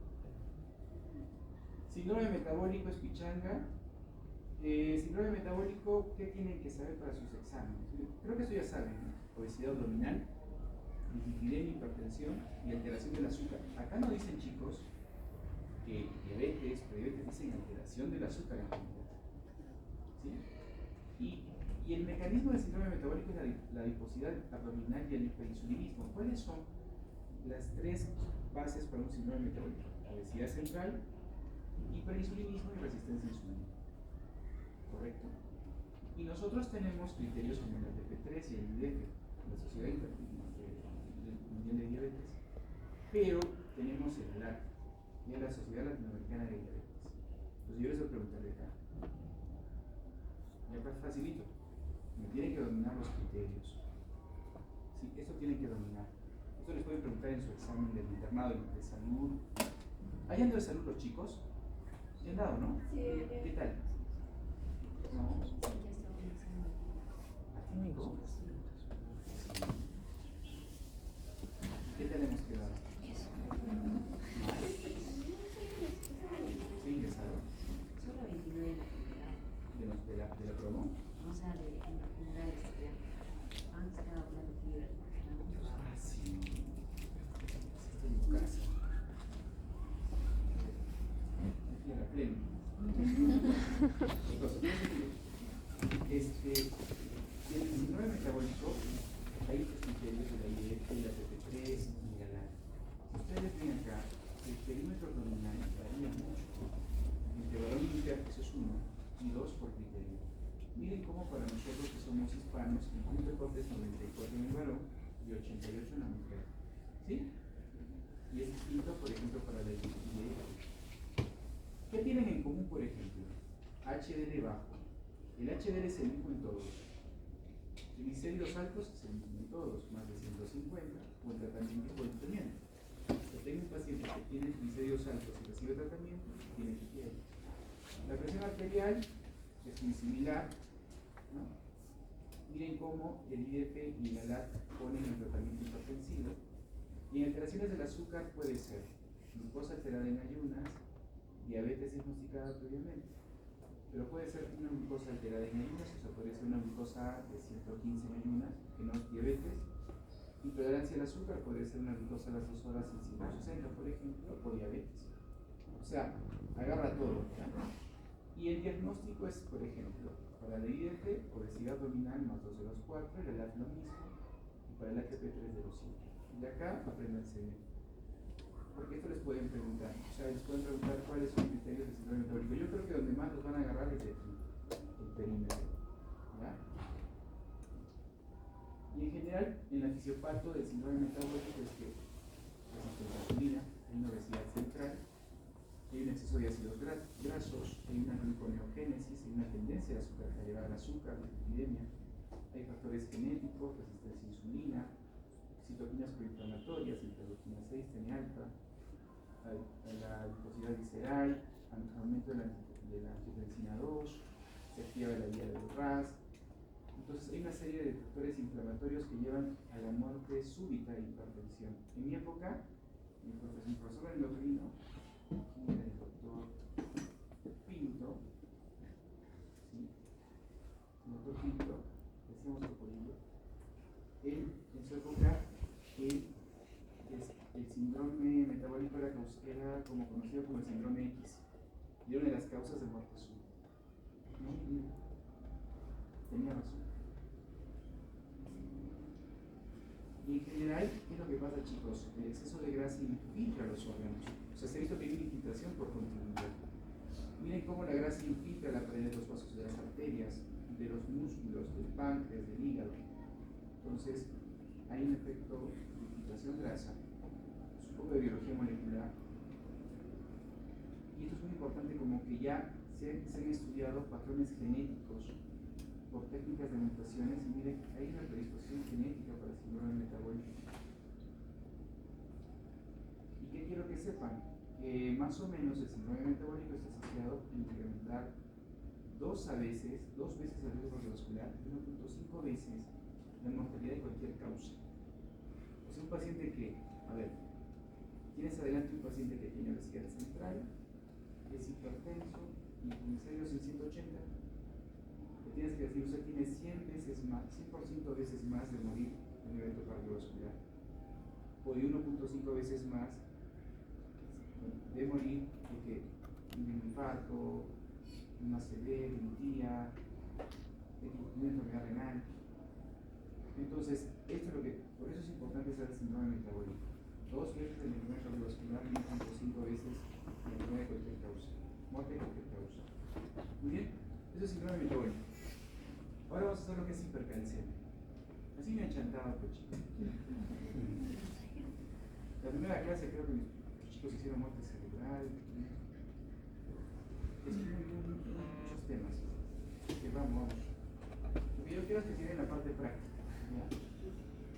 Síndrome metabólico es pichanga. Síndrome metabólico, ¿qué tienen que saber para sus exámenes? Creo que eso ya saben, ¿no? Obesidad abdominal, dislipidemia, hipertensión y alteración del azúcar. Acá no dicen, chicos, que diabetes, prediabetes, dicen alteración del azúcar en general. ¿Sí? Y el mecanismo del síndrome metabólico es la adiposidad abdominal y el hiperinsulinismo. ¿Cuáles son las tres bases para un síndrome metabólico? Obesidad central, hiperinsulinismo y resistencia a insulina. ¿Correcto? Y nosotros tenemos criterios como el ATP3 y el IDF, la Sociedad Mundial de Diabetes, pero tenemos el LAT, y es la Sociedad Latinoamericana de Diabetes. Entonces yo les voy a preguntarle acá. Ya pues facilito. Me tienen que dominar los criterios. Sí, esto tienen que dominar. Esto les pueden preguntar en su examen del internado de salud. ¿Hayan dado de salud los chicos? ¿Sí han dado, no? Sí. ¿Qué tal? No. ¿Qué tal hemos quedado? ¿Sí ingresado? Solo 29 ¿De la promo? o sea, en general han sacado hablando fibra. Ah, sí. Estoy en tu casa. Aquí a la plena. Chicos, el síndrome metabólico, hay estos criterios de la IDF, la ATP3 y la LAT. Si ustedes ven acá, el perímetro abdominal varía mucho. Entre varón y mujer, eso es uno, y dos por criterio. Miren cómo para nosotros que somos hispanos, el punto de corte es 94 en el varón y 88 en la mujer. ¿Sí? Y es distinto, por ejemplo, para la IDF. ¿Qué tienen en común, por ejemplo? HDL bajo. El HDL es el mismo en todos. Triglicéridos altos es el mismo en todos, más de 150, o el tratamiento por el tratamiento. Si tengo un paciente que tiene triglicéridos altos y recibe tratamiento, tiene que quedar. La presión arterial es muy similar, ¿no? Miren cómo el IDF y la LAT ponen el tratamiento hipertensivo. Y en alteraciones del azúcar puede ser glucosa alterada en ayunas, diabetes diagnosticada previamente, pero puede ser una glucosa alterada en ayunas, o sea, puede ser una glucosa de 115 en ayunas, que no es diabetes. Intolerancia al azúcar puede ser una glucosa a las 2 horas en 160, por ejemplo, o diabetes. O sea, agarra todo, ¿ya? Y el diagnóstico es, por ejemplo, para la IDF, obesidad abdominal más 2 de los 4, y el LAT lo mismo, y para el ATP3 de los 5. Y acá apréndanse bien. Porque esto les pueden preguntar, o sea, les pueden preguntar cuáles son los criterios del síndrome metabólico. Yo creo que donde más los van a agarrar es el perímetro, ¿ya? Y en general, en la fisiopato del síndrome metabólico es que resistencia a insulina, hay una obesidad central, hay un exceso de ácidos grasos, hay una gluconeogénesis, hay una tendencia a llegar al azúcar, la epidemia, hay factores genéticos, resistencia a insulina, citoquinas proinflamatorias, interleuquina 6 tiene alta, la adiposidad visceral, aumento de la angiotensina 2, se activa la vía del RAS. Entonces hay una serie de factores inflamatorios que llevan a la muerte súbita de hipertensión. En mi época, mi profesor endocrino, ¿quién era el doctor Pinto? ¿Sí? El doctor Pinto, decíamos Topolino, él en su época, el síndrome metabólico era como conocido como el síndrome X. Y era una de las causas de muerte súbita. Muy bien. Tenía razón. Y en general, ¿qué es lo que pasa, chicos? El exceso de grasa infiltra los órganos. O sea, se ha visto que hay una infiltración por continuidad. Miren cómo la grasa infiltra la pared de los vasos de las arterias, de los músculos, del páncreas, del hígado. Entonces, hay un efecto de infiltración grasa, es un poco de biología molecular. Y esto es muy importante, como que ya se han estudiado patrones genéticos por técnicas de mutaciones, y miren, hay una predisposición genética para el síndrome metabólico. ¿Y qué quiero que sepan? Más o menos el síndrome metabólico está asociado a incrementar dos veces el riesgo cardiovascular, 1.5 veces la mortalidad de cualquier causa. O sea, un paciente que, a ver, tienes adelante un paciente que tiene obesidad central, es hipertenso, y triglicéridos en 180, le tienes que decir, usted tiene 100 veces más, 100% veces más de morir en un evento cardiovascular, o de 1.5 veces más de morir porque un infarto, una ACV, miopía, una enfermedad renal. Entonces, esto es lo que, por eso es importante saber el síndrome metabólico. 2 veces el enfermedad cardiovascular, 1.5 veces la enfermedad de cualquier causa, muerte de cualquier causa. Muy bien, eso es síndrome metabólico. Ahora vamos a hacer lo que es hipercalcemia. Así me han chantado, pues, chicos. La primera clase creo que los chicos hicieron muerte cerebral. Es muchos temas. Que vamos. Lo que yo quiero es que tienen la parte práctica, ¿ya?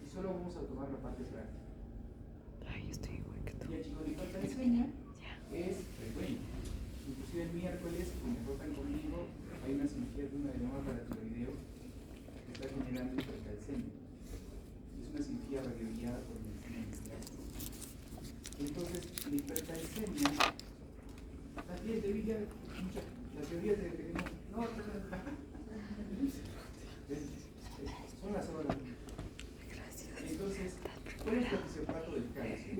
Y solo vamos a tomar la parte práctica. Ay, estoy igual que tú. Y el chico de hipercalcemia es frecuente. Inclusive el miércoles, cuando me rotan conmigo, hay una cirugía de un adenoma paratiroideo que está generando hipercalcemia. Es una cirugía radioguiada por medicina nuclear. Entonces, la hipercalcemia, la teoría de que no, son las horas. Entonces, ¿cuál es el fisiopatología del calcio?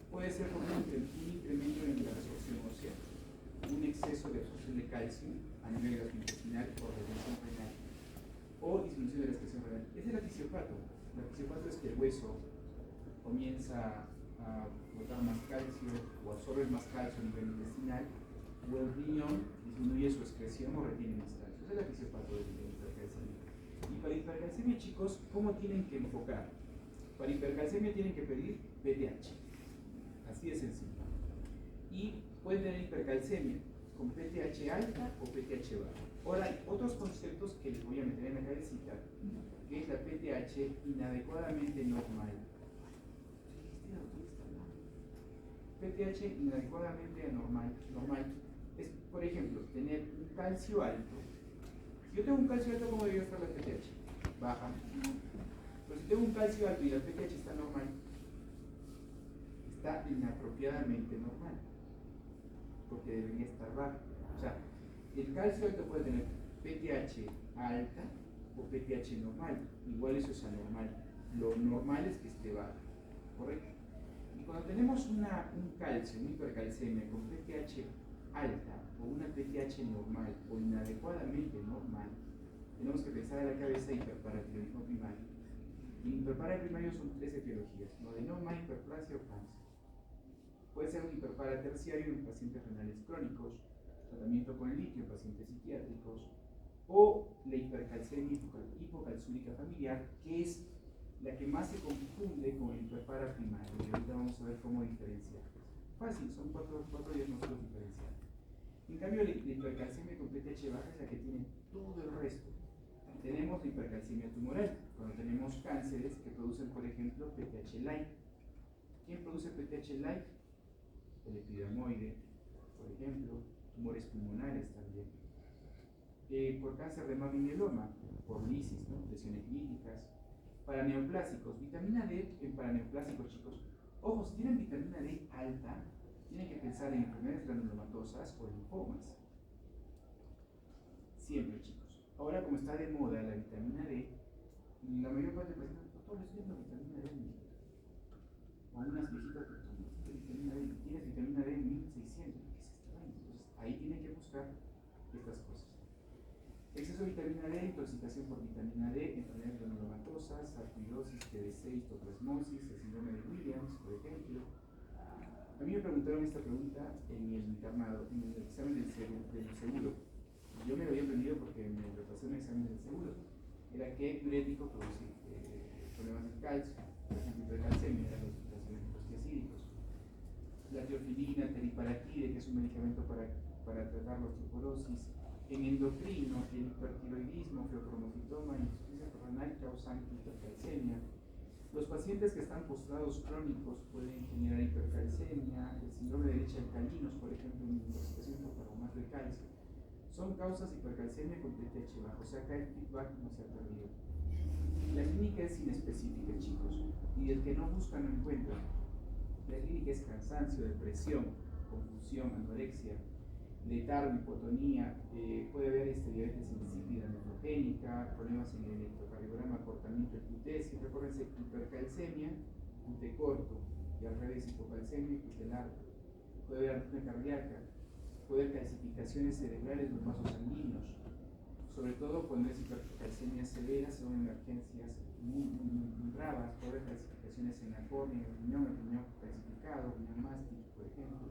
Puede ser por un incremento en la absorción ósea, un exceso de absorción de calcio a nivel gastrointestinal por retención renal, o disminución de la excreción renal. Ese es el fisiopato. El fisiopato es que el hueso comienza a botar más calcio o absorbe más calcio a nivel intestinal, o el riñón disminuye su excreción o retiene más calcio. Esa es la fisiopato de la hipercalcemia. Y para hipercalcemia, chicos, ¿cómo tienen que enfocar? Para hipercalcemia tienen que pedir PTH. Así de sencillo. Y pueden tener hipercalcemia con PTH alta o PTH baja. Ahora hay otros conceptos que les voy a meter en la cabecita, que es la PTH inadecuadamente normal. PTH inadecuadamente anormal, normal, es, por ejemplo, tener un calcio alto. Si yo tengo un calcio alto, ¿cómo debería estar la PTH? Baja. Pero si tengo un calcio alto y la PTH está normal, está inapropiadamente normal, porque debería estar baja. O sea, el calcio alto puede tener PTH alta o PTH normal. Igual eso es anormal. Lo normal es que esté baja, ¿correcto? Y cuando tenemos un calcio, una hipercalcemia con PTH alta o una PTH normal o inadecuadamente normal, tenemos que pensar a la cabeza hiperparatiroidismo primario. Y hiperparaprimario son 3 etiologías: adenoma, hiperplasia o cáncer. Puede ser un hiperparaterciario en pacientes renales crónicos, tratamiento con litio en pacientes psiquiátricos, o la hipercalcemia hipocalcúrica familiar, que es la que más se confunde con el hiperparaprimario. Y ahorita vamos a ver cómo diferenciar. Fácil, son 4 diagnósticos diferenciales. En cambio, la hipercalcemia con PTH baja es la que tiene todo el resto. Tenemos la hipercalcemia tumoral, cuando tenemos cánceres que producen, por ejemplo, PTH light. ¿Quién produce PTH light? El epidermoide, por ejemplo, tumores pulmonares también. Por cáncer de mama y mieloma, por lisis, ¿no? Lesiones líticas. Para neoplásicos, vitamina D en paraneoplásicos, chicos. Ojo, si tienen vitamina D alta, tienen que pensar en enfermedades granulomatosas o linfomas. Siempre, chicos. Ahora, como está de moda la vitamina D, la mayor parte de los pacientes, doctor, les tengo vitamina D. O algunas visitas, doctor, necesito vitamina D. Tienes vitamina D en 1600. ¿Qué es intoxicación por vitamina D, enfermedades granulomatosas, sarcoidosis, TB6, toplasmosis, el síndrome de Williams, por ejemplo. A mí me preguntaron esta pregunta en el internado, en el examen del seguro. Yo me lo había aprendido porque me repasé un examen del seguro. Era que diurético produce problemas del calcio, por ejemplo, hipercalcemia, eran los tiazídicos. La teofilina, teriparatide, que es un medicamento para tratar la osteoporosis. En endocrino, el hipertiroidismo, feocromocitoma, insuficiencia renal causan hipercalcemia. Los pacientes que están postrados crónicos pueden generar hipercalcemia, el síndrome de leche alcalinos, por ejemplo, en intoxicación por carbonato de calcio. Son causas de hipercalcemia con PTH bajo, o sea, acá el feedback no se ha perdido. La clínica es inespecífica, chicos, y el que no busca no encuentra. La clínica es cansancio, depresión, confusión, anorexia, letargo, hipotonía, puede haber diabetes insípida, nefrogénica, problemas en el electrocardiograma, acortamiento del QT, siempre acuérdense, hipercalcemia, QT corto, y al revés, hipocalcemia, QT largo. Puede haber arritmia cardíaca, puede haber calcificaciones cerebrales de los vasos sanguíneos, sobre todo cuando es hipercalcemia severa, son emergencias muy bravas, puede haber calcificaciones en la córnea, en el riñón calcificado, riñón mástico, por ejemplo.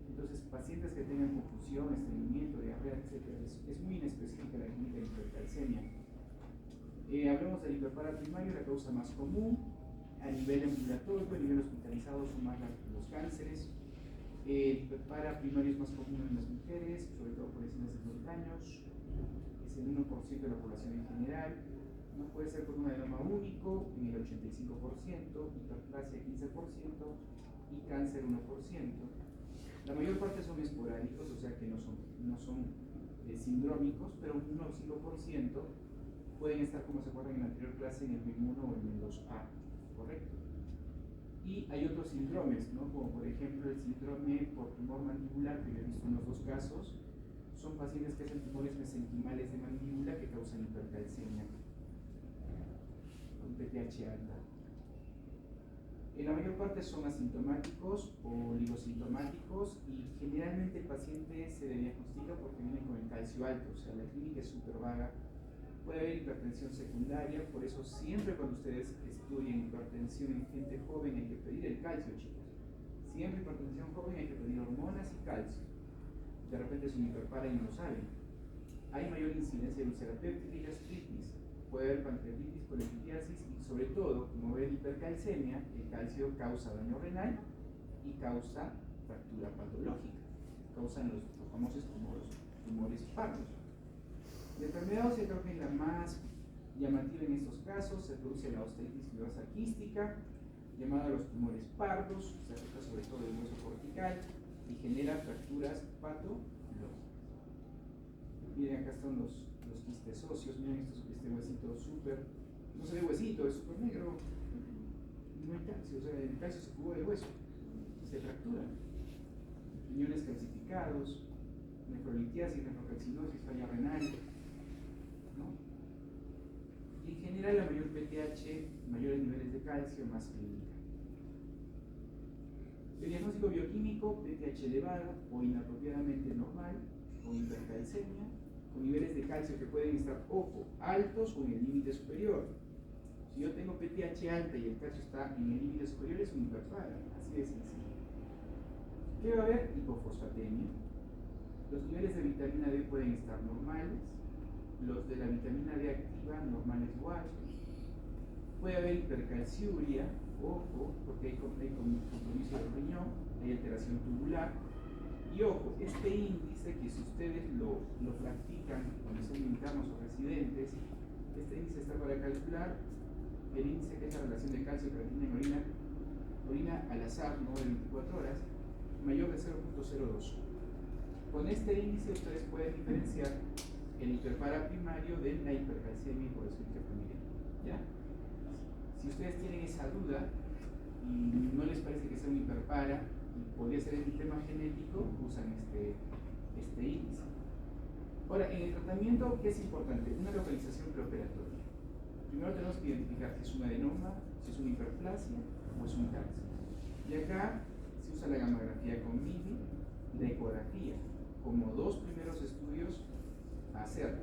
Entonces, pacientes que tengan confusión, estreñimiento, diarrea, etc., es muy inespecífica la clínica de hipercalcemia. Hablamos del hiperpara primario, la causa más común, a nivel ambulatorio, a nivel hospitalizado son más los cánceres. El hiperpara primario es más común en las mujeres, sobre todo por encima de 50 años, es el 1% de la población en general. No puede ser por un adenoma único, en el 85%, hiperplasia 15% y cáncer 1%. La mayor parte son esporádicos, o sea que no son sindrómicos, pero un 1 o 5% pueden estar, como se acuerdan en la anterior clase, en el MIM1 o en el 2A, ¿correcto? Y hay otros síndromes, ¿no? Como por ejemplo el síndrome por tumor mandibular, que yo he visto unos 2 casos, son pacientes que hacen tumores mesenquimales de mandíbula que causan hipercalcemia con PTH alta. En la mayor parte son asintomáticos o oligosintomáticos y generalmente el paciente se le diagnostica porque viene con el calcio alto, o sea, la clínica es súper vaga. Puede haber hipertensión secundaria, por eso siempre cuando ustedes estudien hipertensión en gente joven hay que pedir el calcio, chicos. Siempre hipertensión joven hay que pedir hormonas y calcio. De repente es un hiperpara y no lo saben. Hay mayor incidencia de úlcera péptica y gastritis. Puede haber pancreatitis, colelitiasis y sobre todo, como ven, hipercalcemia, el calcio causa daño renal y causa fractura patológica. Causan los famosos tumores pardos. La enfermedad osteoartrógena más llamativa en estos casos se produce la osteitis fibrosa quística, llamada los tumores pardos, se afecta sobre todo el hueso cortical y genera fracturas patológicas. Miren, acá están los quistes óseos, miren este huesito súper, no se ve huesito, es súper negro, no hay calcio, o sea, el calcio se jugó del hueso, se fractura. Riñones calcificados, nefrolitiasis, nefrocalcinosis, falla renal, ¿no? Y en general la mayor PTH, mayores niveles de calcio, más clínica. El diagnóstico bioquímico, PTH elevada o inapropiadamente normal, con hipercalcemia, con niveles de calcio que pueden estar, ojo, altos o en el límite superior. Si yo tengo PTH alta y el calcio está en el límite superior, es un hiperpara, así de sencillo. ¿Qué va a haber? Hipofosfatemia. Los niveles de vitamina D pueden estar normales, los de la vitamina D activa normales o altos. Puede haber hipercalciuria, ojo, porque hay compromiso del riñón, hay alteración tubular. Y ojo, este índice, que si ustedes lo practican cuando son internos o residentes, este índice está para calcular el índice que es la relación de calcio creatina en orina al azar, no de 24 horas, mayor de 0.02. Con este índice ustedes pueden diferenciar el hiperpara primario de la hipercalcemia por esfínter familiar, ¿ya? Si ustedes tienen esa duda y no les parece que sea un hiperpara y podría ser el tema genético, usan este índice. Ahora, en el tratamiento, ¿qué es importante? Una localización preoperatoria. Primero tenemos que identificar si es un adenoma, si es una hiperplasia o es un cáncer. Y acá se usa la gamografía con MIMI y la ecografía como 2 primeros estudios a hacer.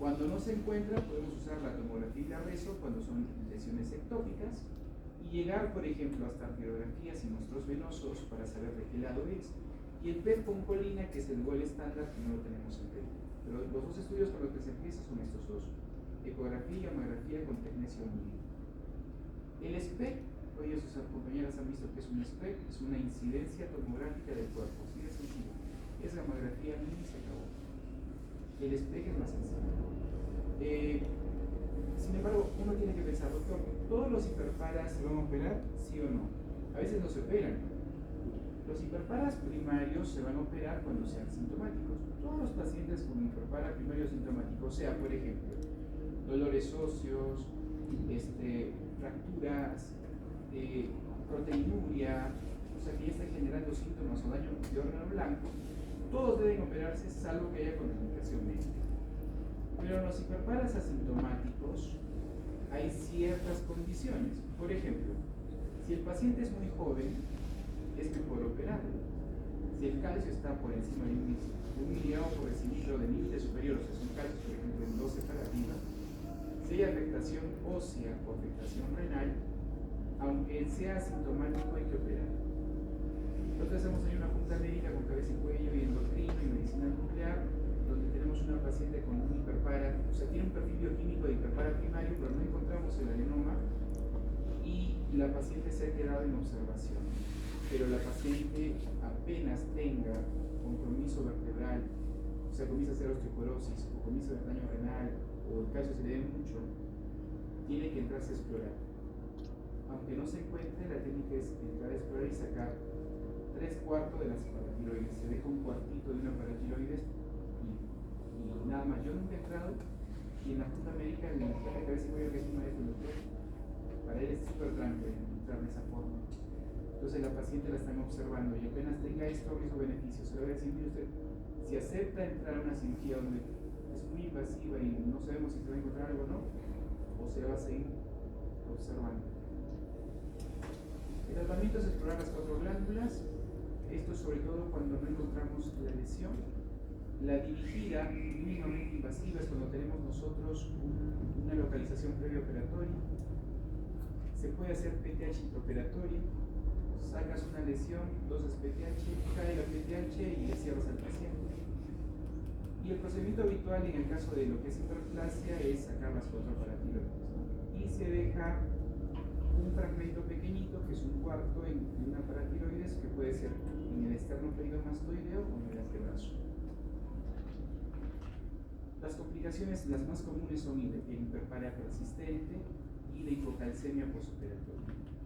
Cuando no se encuentra, podemos usar la tomografía y la reso cuando son lesiones ectópicas y llegar, por ejemplo, hasta arteriografías y muestros venosos para saber de qué lado es. Y el PET con colina, que es el gol estándar, que no lo tenemos en PET. Pero los dos estudios con los que se empieza son estos dos: ecografía y mamografía con tecnesio múltiple. El SPEC, hoy sus compañeras han visto que es un SPEC, es una incidencia tomográfica del cuerpo, así de sencillo. Es mamografía mini y se acabó. El SPEC es más sencillo. Sin embargo, uno tiene que pensar, doctor, ¿todos los hiperparas se van a operar? ¿Sí o no? A veces no se operan. Los hiperparas primarios se van a operar cuando sean sintomáticos. Todos los pacientes con hiperpara primario sintomático, o sea, por ejemplo, dolores óseos, fracturas, proteinuria, o sea, que ya están generando síntomas o daño de órgano blanco, todos deben operarse salvo que haya contraindicación médica. Pero en los hiperparas asintomáticos hay ciertas condiciones. Por ejemplo, si el paciente es muy joven, es mejor operarlo. Si el calcio está por encima de un miligramo por decilitro de límite superior, o sea, es un calcio, por ejemplo, en 12 para arriba, si hay afectación ósea o afectación renal, aunque sea asintomático, hay que operar. Nosotros hacemos ahí una junta médica con cabeza y cuello y endocrino y medicina nuclear, donde tenemos una paciente con un hiperpara, o sea, tiene un perfil bioquímico de hiperpara primario, pero no encontramos el adenoma y la paciente se ha quedado en observación. Pero la paciente apenas tenga compromiso vertebral, o sea, comienza a hacer osteoporosis, o comienza a hacer daño renal, o el calcio se le dé mucho, tiene que entrarse a explorar. Aunque no se encuentre, la técnica es entrar a explorar y sacar 3/4 de las paratiroides. Se deja un cuartito de una paratiroides y nada más. Yo nunca he entrado, y en la junta médica, en la cabeza y cuello, que es un maestro doctor, para él es súper tranquilo entrar de esa forma. Entonces la paciente la están observando y apenas tenga esto, riesgo-beneficio, se le va a decir, mire usted, si acepta entrar a una cirugía donde es muy invasiva y no sabemos si se va a encontrar algo o no, o se va a seguir observando. El tratamiento es explorar las 4 glándulas, esto sobre todo cuando no encontramos la lesión. La dirigida, mínimamente invasiva, es cuando tenemos nosotros una localización preoperatoria. Se puede hacer PTH intraoperatorio. Sacas una lesión, dosas PTH, cae la PTH y le cierras al paciente. Y el procedimiento habitual en el caso de lo que es hiperplasia es sacar las 4 paratiroides, ¿no? Y se deja un fragmento pequeñito, que es un cuarto en una paratiroides, que puede ser en el esternocleidomastoideo o en el antebrazo. Las complicaciones, las más comunes son el hiperparia persistente y la hipocalcemia postoperatoria.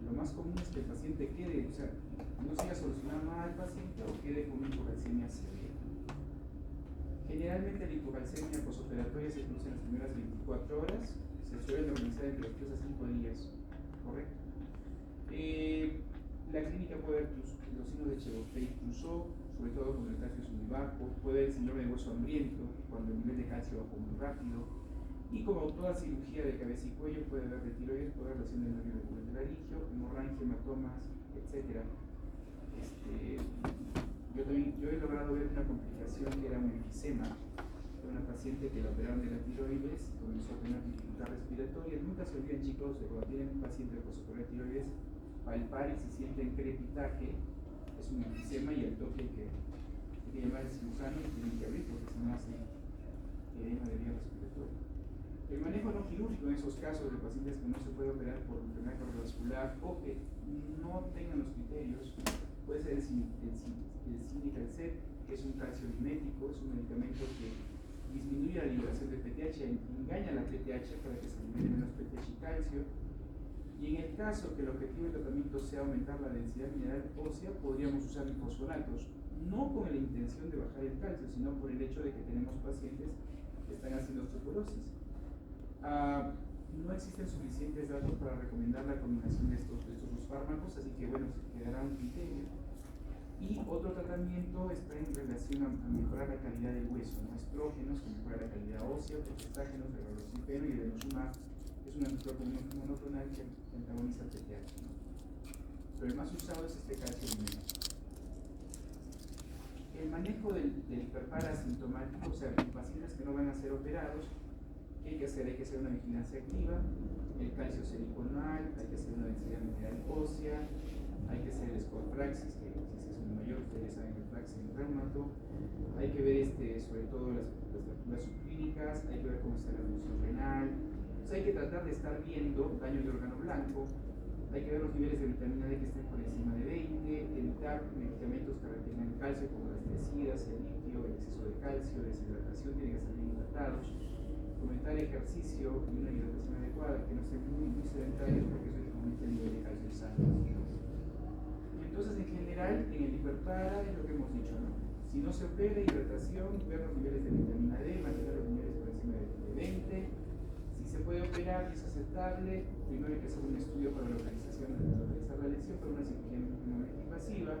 Lo más común es que el paciente quede, o sea, no siga solucionando nada al paciente o quede con una hipocalcemia severa. Generalmente la hipocalcemia postoperatoria se produce en las primeras 24 horas, se suele organizar entre los 3 a 5 días, ¿correcto? La clínica puede ver los signos de Chebostel-Crusoe, sobre todo cuando el calcio es muy bajo, puede haber síndrome de hueso hambriento, cuando el nivel de calcio bajó muy rápido, y como toda cirugía de cabeza y cuello puede haber de tiroides, puede haber lesión del nervio laringio, hemorragia, hematomas, etc. Yo he logrado ver una complicación que era un enfisema de una paciente que la operaron de la tiroides, comenzó a tener dificultad respiratoria. Nunca se olviden, chicos, de cuando tienen un paciente con tiroides, palpar y se sienten crepitaje, es un enfisema, y al toque hay que llamar al cirujano y tienen que abrir porque si no hace edema de vía respiratoria. El manejo no quirúrgico en esos casos de pacientes que no se puede operar por enfermedad cardiovascular o que no tengan los criterios, puede ser el Sinicalcet, que es un calcio mimético, es un medicamento que disminuye la liberación de PTH, engaña la PTH para que se libere menos PTH y calcio. Y en el caso que el objetivo del tratamiento sea aumentar la densidad mineral ósea, podríamos usar glifosfonatos, no con la intención de bajar el calcio, sino por el hecho de que tenemos pacientes que están haciendo osteoporosis. No existen suficientes datos para recomendar la combinación de estos dos fármacos, así que bueno, se quedará un criterio. Y otro tratamiento está en relación a mejorar la calidad del hueso, ¿no? Estrógenos, que mejora la calidad ósea, progestágenos, el valocipeno y el denosumab, que es un anticuerpo monoclonal que antagoniza el PTH, ¿no? Pero el más usado es este calcio mimético. El manejo del hiperpara asintomático, o sea, en pacientes que no van a ser operados, ¿Qué hay que hacer? Hay que hacer una vigilancia activa, el calcio sérico anual, hay que hacer una densidad mineral ósea, hay que hacer el score praxis, que si es un mayor, ustedes saben el praxis en reumato, hay que ver sobre todo las fracturas subclínicas, hay que ver cómo está la función renal, o sea, hay que tratar de estar viendo daño de órgano blanco, hay que ver los niveles de vitamina D que estén por encima de 20, evitar medicamentos que retengan calcio como las tiazidas, el litio, el exceso de calcio, deshidratación, tienen que estar bien hidratados, fomentar ejercicio y una hidratación adecuada, que no estén muy sedentarios porque eso aumenta el nivel de calcio en sangre. Entonces, en general, en el hiperpara es lo que hemos dicho, ¿no? Si no se opera, hidratación, ver los niveles de vitamina D, mantener los niveles por encima de 20. Si se puede operar y es aceptable, primero hay que hacer un estudio para localizar la lesión para una cirugía mínimamente invasiva.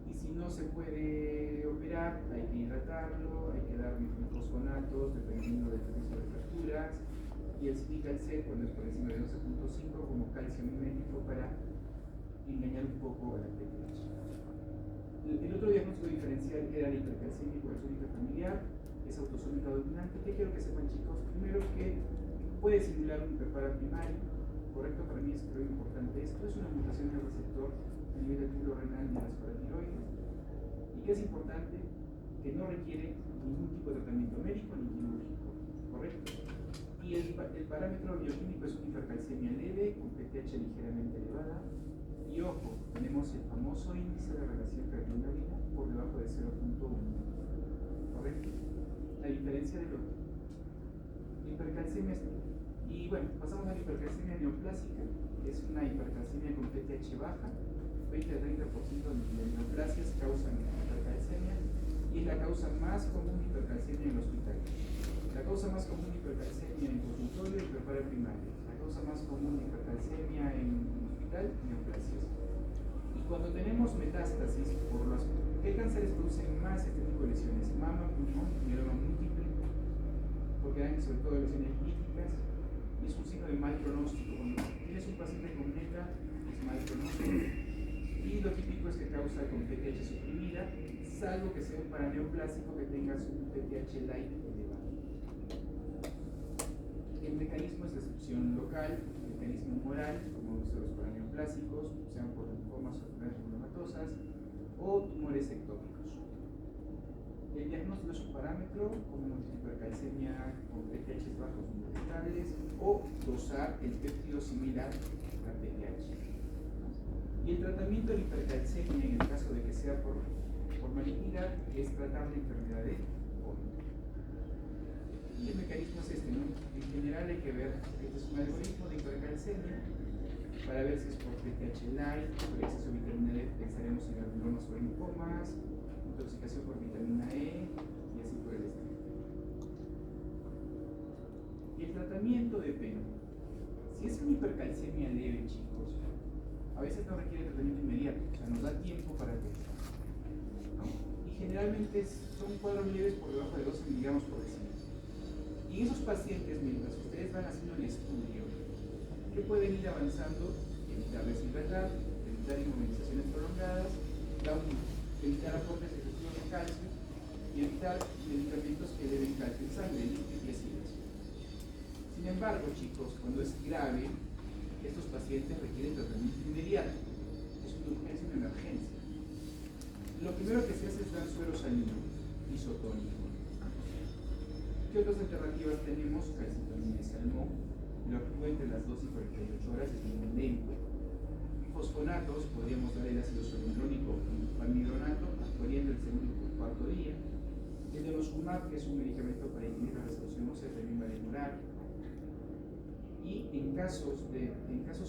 Y si no se puede operar, hay que hidratarlo, hay que dar fosfonatos dependiendo del riesgo de fracturas. Y el Silical-C, cuando es por encima de 12.5, como calcio mimético para engañar un poco a la PTH. El otro diagnóstico diferencial era la hipercalcemia hipoalcohólica familiar, es autosómica dominante. ¿Qué quiero que sepan, chicos? Primero, que puede simular un hiperpara primario, correcto, para mí es creo importante esto. Es una mutación del receptor a nivel del túbulo renal de las paratiroides, y que es importante que no requiere ningún tipo de tratamiento médico ni quirúrgico, correcto. Y el parámetro bioquímico es una hipercalcemia leve con PTH ligeramente elevada. Y ojo, tenemos el famoso índice de relación creatinina por debajo de 0.1, ¿correcto? La diferencia del otro. Hipercalcemia y bueno, pasamos a la hipercalcemia neoplásica, que es una hipercalcemia con PTH baja, 20 a 30% de neoplasias causan hipercalcemia y es la causa más común de hipercalcemia en el hospital. La causa más común de hipercalcemia en consultorio es hiperpara primario. La causa más común de hipercalcemia en hospital, neoplasias. Y cuando tenemos metástasis, ¿qué cánceres producen más este tipo de lesiones? Mama, pulmón, mieloma múltiple, porque dan sobre todo lesiones líticas, y es un signo de mal pronóstico. Cuando tienes un paciente con NECA, es mal pronóstico. Y lo típico es que causa con PTH suprimida, salvo que sea un paraneoplásico que tengas un PTH light elevado. El mecanismo es destrucción local, el mecanismo moral, como los paraneoplásicos, sean por linfomas o enfermedades glomerulosas o tumores ectópicos. El diagnóstico es un parámetro, como hipercalcemia con PTH bajos indetectables, o dosar el péptido similar a PTH. Y el tratamiento de hipercalcemia, en el caso de que sea por malignidad, es tratar la enfermedad de Point. Y el mecanismo es este, ¿no? En general hay que ver, este es un algoritmo de hipercalcemia para ver si es por PTH light, por exceso de vitamina D, pensaremos en granulomas o linfomas, intoxicación por vitamina E y así por el estilo. Y el tratamiento depende. Si es una hipercalcemia leve, chicos, a veces no requiere tratamiento inmediato, o sea, nos da tiempo para pensar, ¿no? Y generalmente son cuadros leves por debajo de 12 miligramos por decilitro. Y esos pacientes, mientras ustedes van haciendo el estudio, que pueden ir avanzando, evitar deshidratar, evitar inmovilizaciones prolongadas, evitar aportes excesivos de calcio y evitar medicamentos que eleven calcio en sangre, litio y tiazidas. Sin embargo, chicos, cuando es grave, estos pacientes requieren tratamiento inmediato. Es una urgencia, una emergencia. Lo primero que se hace es dar suero salino, isotónico. ¿Qué otras alternativas tenemos? Calcitonina y salmón. Lo actúa entre las 2 y 48 horas, es muy lento. Fosfonatos, podríamos dar el ácido solimilónico y palmidronato, actuaría entre el segundo y el cuarto día. El denosumab, que es un medicamento para inhibir la resolución ósea, también va a demorar. Y en casos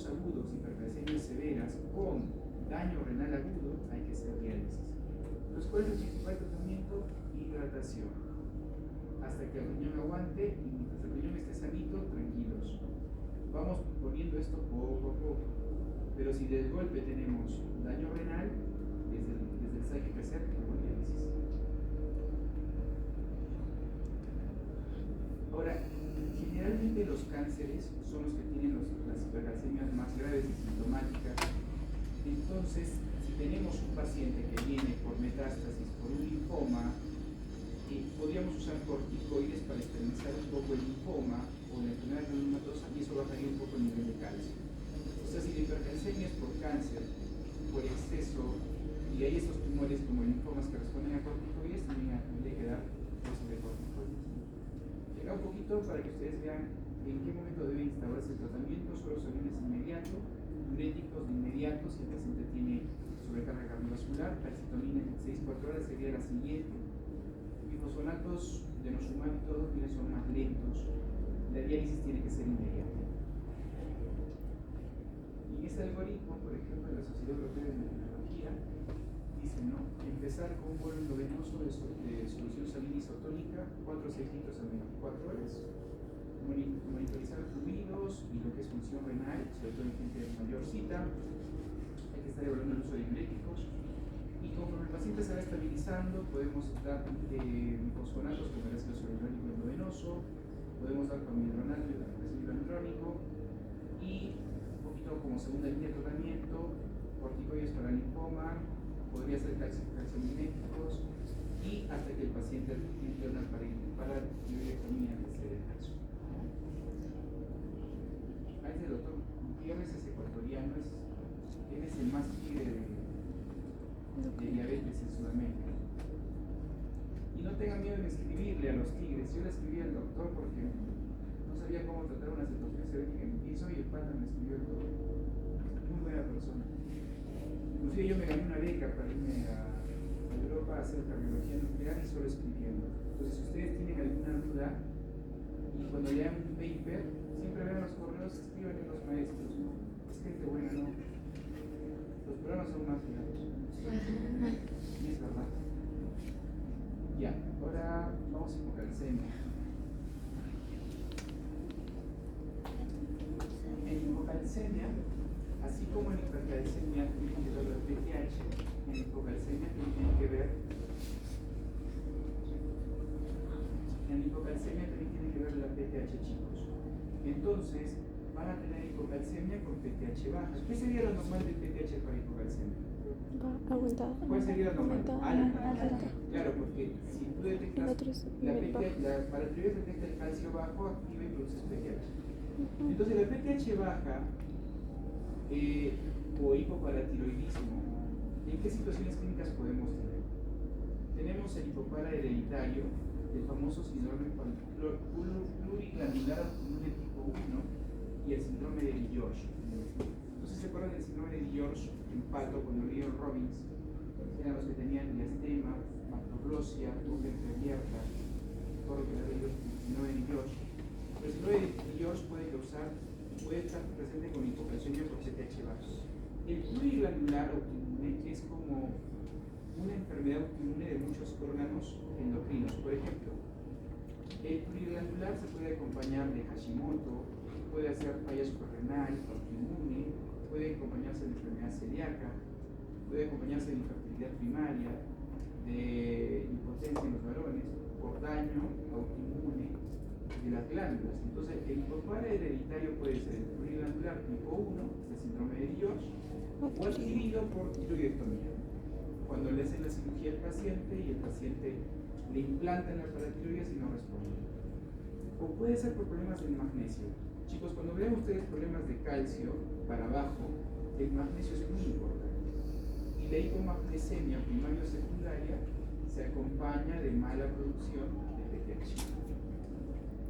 agudos de hipercalcemias severas con daño renal agudo, hay que hacer diálisis. Entonces, ¿cuál es el principal tratamiento? Hidratación. Hasta que el riñón aguante y mientras el riñón esté sanito, tranquilos. Vamos poniendo esto poco a poco. Pero si de golpe tenemos daño renal, desde el saque que hacer diálisis. Ahora, generalmente los cánceres son los que tienen las hipercalcemias más graves y sintomáticas. Entonces, si tenemos un paciente que viene por metástasis, por un linfoma, podríamos podríamos usar corticoides para estabilizar un poco el linfoma o la enfermedad granulomatosa y eso bajaría un poco el nivel de calcio. O sea, si la hipercalcemia es por cáncer, por exceso, y hay esos tumores como linfomas que responden a corticoides, también habría que dar dosis de corticoides. Llega un poquito para que ustedes vean en qué momento debe instaurarse el tratamiento. Suelos sanguíneos inmediato, diuréticos de inmediato si el paciente tiene sobrecarga cardiovascular, calcitonina en 6-4 horas sería la siguiente. Bifosfonatos de denosumab y todos son más lentos. La diálisis tiene que ser inmediata. Y en este algoritmo, por ejemplo, de la Sociedad Europea de Neurología, dice, ¿no? Empezar con un bolo endovenoso de solución salina isotónica, 4 o 6 litros a 24 horas. Monitorizar fluidos y lo que es función renal, sobre todo en gente mayorcita. Hay que estar evaluando el uso de diuréticos. Y conforme el paciente se va estabilizando, podemos dar bifosfonatos como el ácido hialurónico endovenoso, podemos dar clomidronato y el ácido hialurónico, y un poquito como segunda línea de tratamiento, corticoides para linfoma, podría ser calciomiméticos, y hasta que el paciente entre una paratiroidectomía de ese caso. A ese doctor Gutiérrez es ecuatoriano, él es el más tigre de diabetes en Sudamérica. Y no tengan miedo de escribirle a los tigres. Yo le escribí al doctor porque no sabía cómo tratar una situación diabética en mi piso y el pata me escribió el doctor. Muy buena persona. Inclusive yo me gané una beca para irme a Europa a hacer cardiología nuclear y solo escribiendo. Entonces, si ustedes tienen alguna duda y cuando lean un paper, siempre vean los correos, escriban a los maestros. ¿No? Es gente buena, ¿no? Los programas son más fiados. Y es verdad. Ya, ahora vamos a hipocalcemia. En hipocalcemia, así como en hipercalcemia tienen que ver el PTH, en hipocalcemia tienen que ver la PTH, chicos. Entonces, van a tener hipocalcemia con PTH baja. ¿Qué sería lo normal del PTH para hipocalcemia? Aumentada. ¿Cuál sería lo normal? Alta. Claro, porque si tú detectas la paratiroidea detecta el calcio bajo, activa y produces PTH. Entonces la PTH baja o hipoparatiroidismo, ¿en qué situaciones clínicas podemos tener? Tenemos el hipopara hereditario, el famoso síndrome pluriglandular autoinmune tipo 1 y el síndrome de George. Entonces, ¿se acuerdan del síndrome de George en pato cuando leyeron Robbins? Eran los que tenían diastema, macroglosia, boca entreabierta, todo lo que le ha leído el síndrome de George. Pero el síndrome de George puede estar presente con hipocalcemia por PTH bajo. El pluriglandular autoinmune es como una enfermedad autoinmune de muchos órganos endocrinos. Por ejemplo, el pluriglandular se puede acompañar de Hashimoto, puede hacer falla suprarrenal, autoinmune, puede acompañarse de enfermedad celíaca, puede acompañarse de infertilidad primaria, de impotencia en los varones, por daño autoinmune de las glándulas. Entonces, el hipopara hereditario puede ser el pluriglandular tipo 1, el síndrome de George, o adquirido por tiroidectomía. Cuando le hacen la cirugía al paciente y el paciente le implantan la paratiroides y no responde. O puede ser por problemas del magnesio. Chicos, cuando vean ustedes problemas de calcio para abajo, el magnesio es muy importante. Y la hipomagnesemia primaria o secundaria se acompaña de mala producción de PTH.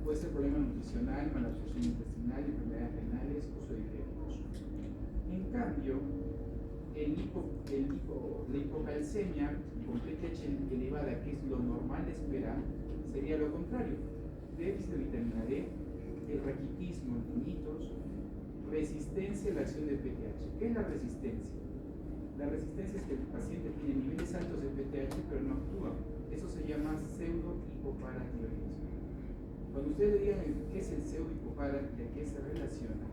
Puede ser problema nutricional, mala absorción intestinal, enfermedades renales, uso de diuréticos. En cambio, la hipocalcemia con PTH elevada, que es lo normal de esperar, sería lo contrario. Déficit de vitamina D, el raquitismo en niñitos, resistencia a la acción del PTH. ¿Qué es la resistencia? La resistencia es que el paciente tiene niveles altos de PTH pero no actúa. Eso se llama pseudo-hipoparatiroidismo. Cuando ustedes le digan qué es el pseudo-hipopara y a qué se relaciona,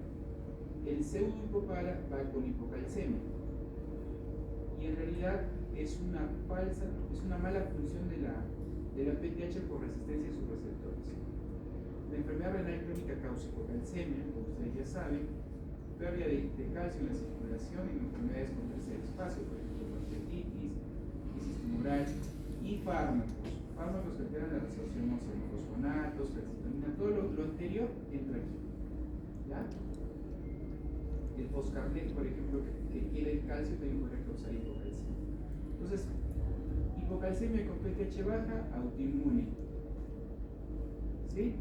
el pseudo-hipopara va con hipocalcemia. Y en realidad es una mala función de la PTH por resistencia a sus receptores. La enfermedad renal crónica causa hipocalcemia, como ustedes ya saben, pérdida de calcio en la circulación en enfermedades con tercer espacio, por ejemplo, pancreatitis, crisis tumoral y fármacos. fármacos que alteran la resorción fosfonatos, calcitonina, todo lo anterior entra aquí. ¿Ya? El foscarnet, por ejemplo, que quiere el calcio, también puede causar hipocalcemia. Entonces, hipocalcemia con PTH baja, autoinmune. ¿Sí?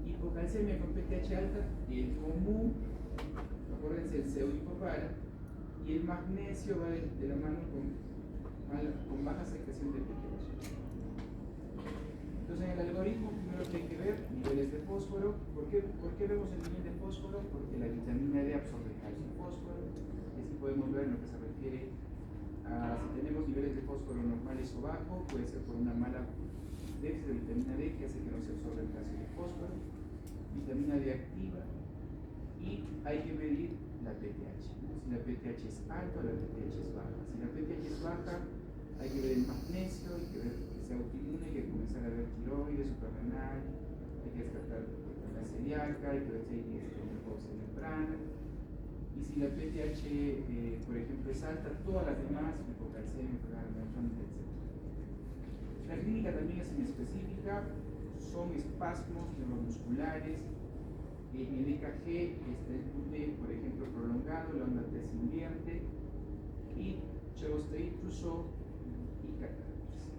Hipocalcemia con PTH alta, el común, acuérdense, el pseudohipopara, y el magnesio va de la mano con baja secreción de PTH. Entonces, en el algoritmo, primero que hay que ver niveles de fósforo. ¿Por qué vemos el nivel de fósforo? Porque la vitamina D absorbe calcio y fósforo. Y así podemos ver en lo que se refiere a si tenemos niveles de fósforo normales o bajo, puede ser por una mala déficit de vitamina D que hace que no se absorba el calcio y el fósforo. Vitamina D activa. Y hay que medir la PTH. Si la PTH es alta o la PTH es baja. Si la PTH es baja, hay que ver el magnesio, hay que ver que sea autoinmune, hay que comenzar a ver tiroides, suprarrenal, hay que descartar la celíaca, hay que ver si hay menopausia temprana. Y si la PTH, por ejemplo, es alta, todas las demás, hipocalcemia, etc. La clínica también es inespecífica, son espasmos neuromusculares. En el EKG está el QT, por ejemplo, prolongado, la onda T se invierte, y Chevrolet, Trousseau y catarsis.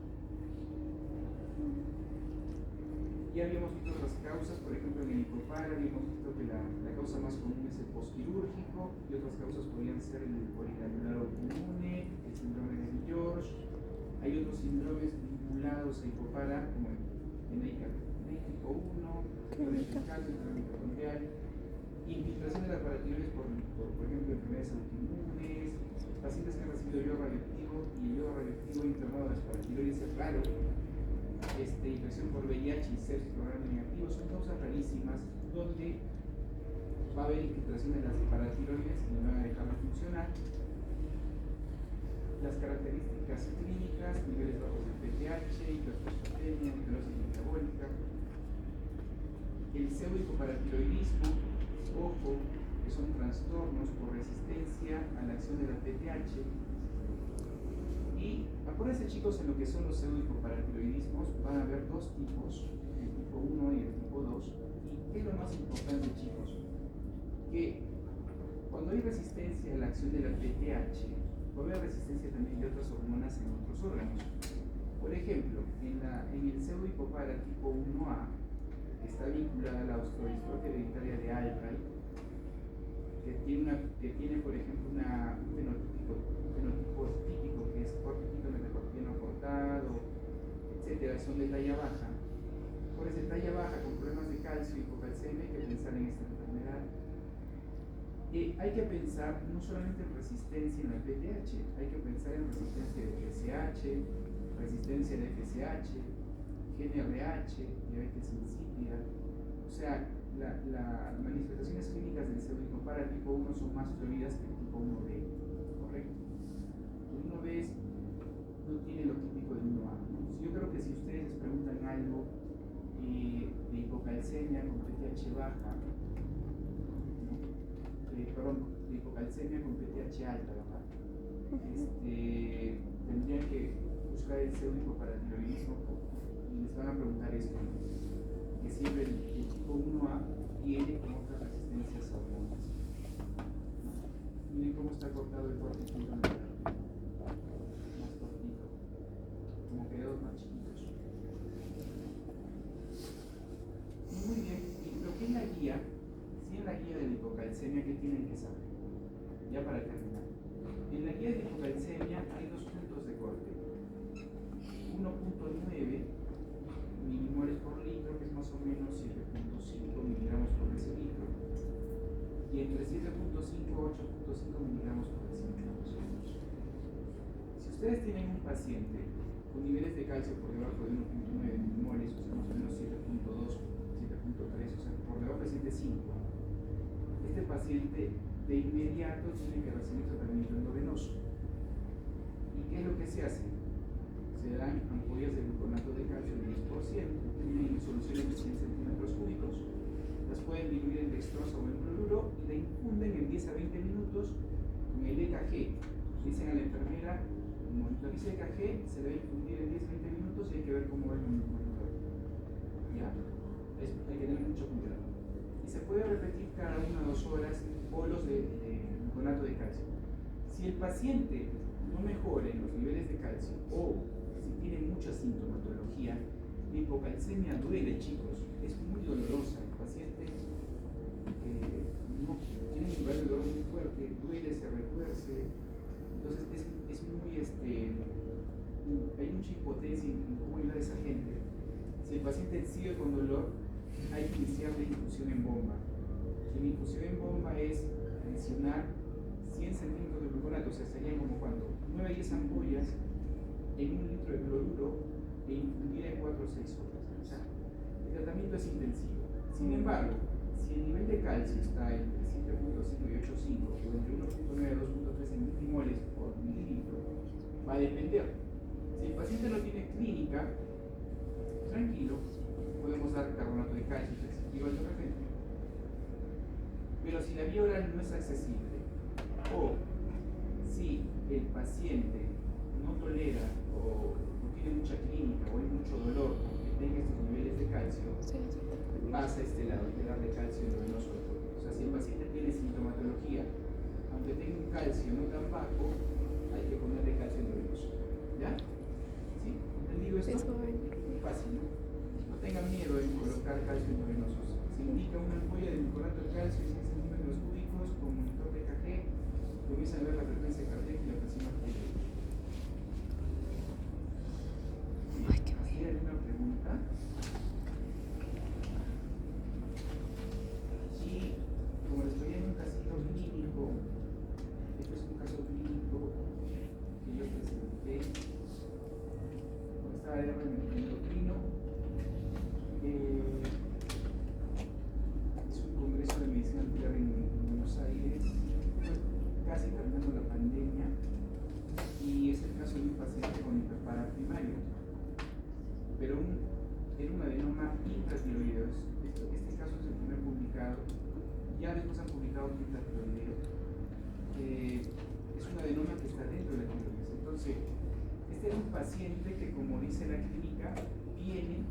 Ya habíamos visto otras causas, por ejemplo, en el hipopara habíamos visto que la causa más común es el postquirúrgico, y otras causas podrían ser el poligranular autoinmune, el síndrome de George. Hay otros síndromes vinculados a hipopara, como el tipo 1, mitocondrial, infiltración de la paratiroides por ejemplo, enfermedades autoinmunes, pacientes que han recibido yodo radioactivo y el yodo radioactivo internado de las paratiroides es raro, infección por VIH y sepsis por gram negativo, son causas rarísimas donde va a haber infiltración de las paratiroides y no van a dejar de funcionar. Las características clínicas, niveles bajos de PTH, hiperfosfatemia, esclerosis metabólica. El pseudohipoparatiroidismo, ojo, que son trastornos por resistencia a la acción de la PTH. Y acuérdense, chicos, en lo que son los pseudohipoparatiroidismos van a haber dos tipos, el tipo 1 y el tipo 2. ¿Y qué es lo más importante, chicos? Que cuando hay resistencia a la acción de la PTH, va a haber resistencia también de otras hormonas en otros órganos. Por ejemplo, en el pseudohipopara tipo 1A, está vinculada a la osteodistrofia hereditaria de Albright, que tiene por ejemplo un fenotipo típico que es cortiquito metacarpiano cortado, etcétera, son de talla baja. Por esa talla baja con problemas de calcio y hipocalcemia hay que pensar en esta enfermedad. Hay que pensar no solamente en resistencia en la PTH, hay que pensar en resistencia de FSH, resistencia de FSH, GNRH, diabetes insípida. O sea, las manifestaciones clínicas del pseudohipopara tipo 1 son más floridas que el tipo 1B, ¿correcto? El 1B no tiene lo típico del 1A, ¿no? Yo creo que si ustedes les preguntan algo de hipocalcemia con PTH baja, de hipocalcemia con PTH alta, ¿verdad? Tendrían que buscar el pseudohipoparatiroidismo y les van a preguntar esto, ¿no? Que siempre el tipo 1A tiene como otras resistencias a hormonas. Miren cómo está cortado el corte fundamental. Más cortito. Como que dedos más chiquitos. Muy bien. Y lo que es la guía, si en la guía de la hipocalcemia, ¿qué tienen que saber? Ya para terminar. En la guía de hipocalcemia hay dos puntos de corte. 1.9 milimoles por litro, que es más o menos 7.5 miligramos por decilitro, y entre 7.5 a 8.5 miligramos por decilitro. Si ustedes tienen un paciente con niveles de calcio por debajo de 1.9 milimoles, o sea, más o menos 7.2, 7.3, o sea, por debajo de 7.5, este paciente de inmediato tiene que recibir tratamiento endovenoso. ¿Y qué es lo que se hace? Se dan ampollas de gluconato de calcio del 10%, tienen soluciones de 100 centímetros cúbicos, las pueden diluir en dextrosa o en cloruro y la infunden en 10 a 20 minutos con el EKG. Dicen a la enfermera, monitoriza EKG, se debe infundir en 10 a 20 minutos y hay que ver cómo puede repetir cada 1 o 2 horas bolos de bicarbonato de calcio. Si el paciente no mejora en los niveles de calcio o si tiene mucha sintomatología, la hipocalcemia duele, chicos, es muy dolorosa. El paciente no, tiene un nivel de dolor muy fuerte, duele, se retuerce. Entonces es muy, hay mucha impotencia en cómo ayudar a esa gente. Si el paciente sigue con dolor, hay que iniciar la infusión en bomba. Y la infusión en bomba es adicionar 100 centímetros de bicarbonato, o sea, serían como cuando 9 a 10 ampollas en 1 litro de cloruro e infundir en 4 o 6 horas. O sea, el tratamiento es intensivo. Sin embargo, si el nivel de calcio está entre 7.5 y 8.5 o entre 1.9 y 2.3 milimoles por mililitro, va a depender. Si el paciente no tiene clínica, tranquilo, podemos dar carbonato de calcio flexible de repente. Pero si la vía oral no es accesible, o si el paciente no tolera o no tiene mucha clínica o hay mucho dolor porque tenga estos niveles de calcio, pasa a este lado, hay que darle calcio endovenoso. O sea, si el paciente tiene sintomatología, aunque tenga un calcio no tan bajo, hay que ponerle calcio endovenoso. ¿Ya? ¿Sí? ¿Entendido esto? Fácil, ¿no? No tengan miedo en colocar calcio endovenoso. Se indica una ampolla de bicarbonato de calcio y 100 centímetros cúbicos con monitor de EKG, comienzan a ver la frecuencia cardíaca y la presión arterial. ¿Hay alguna pregunta? Y como les estoy en un casito clínico, este es un caso clínico que yo presenté con esta área de endocrino. Es un congreso de medicina nuclear en Buenos Aires, casi terminando la pandemia, y es el caso de un paciente con hiperpara primario, pero era un adenoma intratiroideo. Este caso es el primer publicado, ya después han publicado un intratiroideo. Es un adenoma que está dentro de la tiroides. Entonces, este era un paciente que, como dice la clínica, viene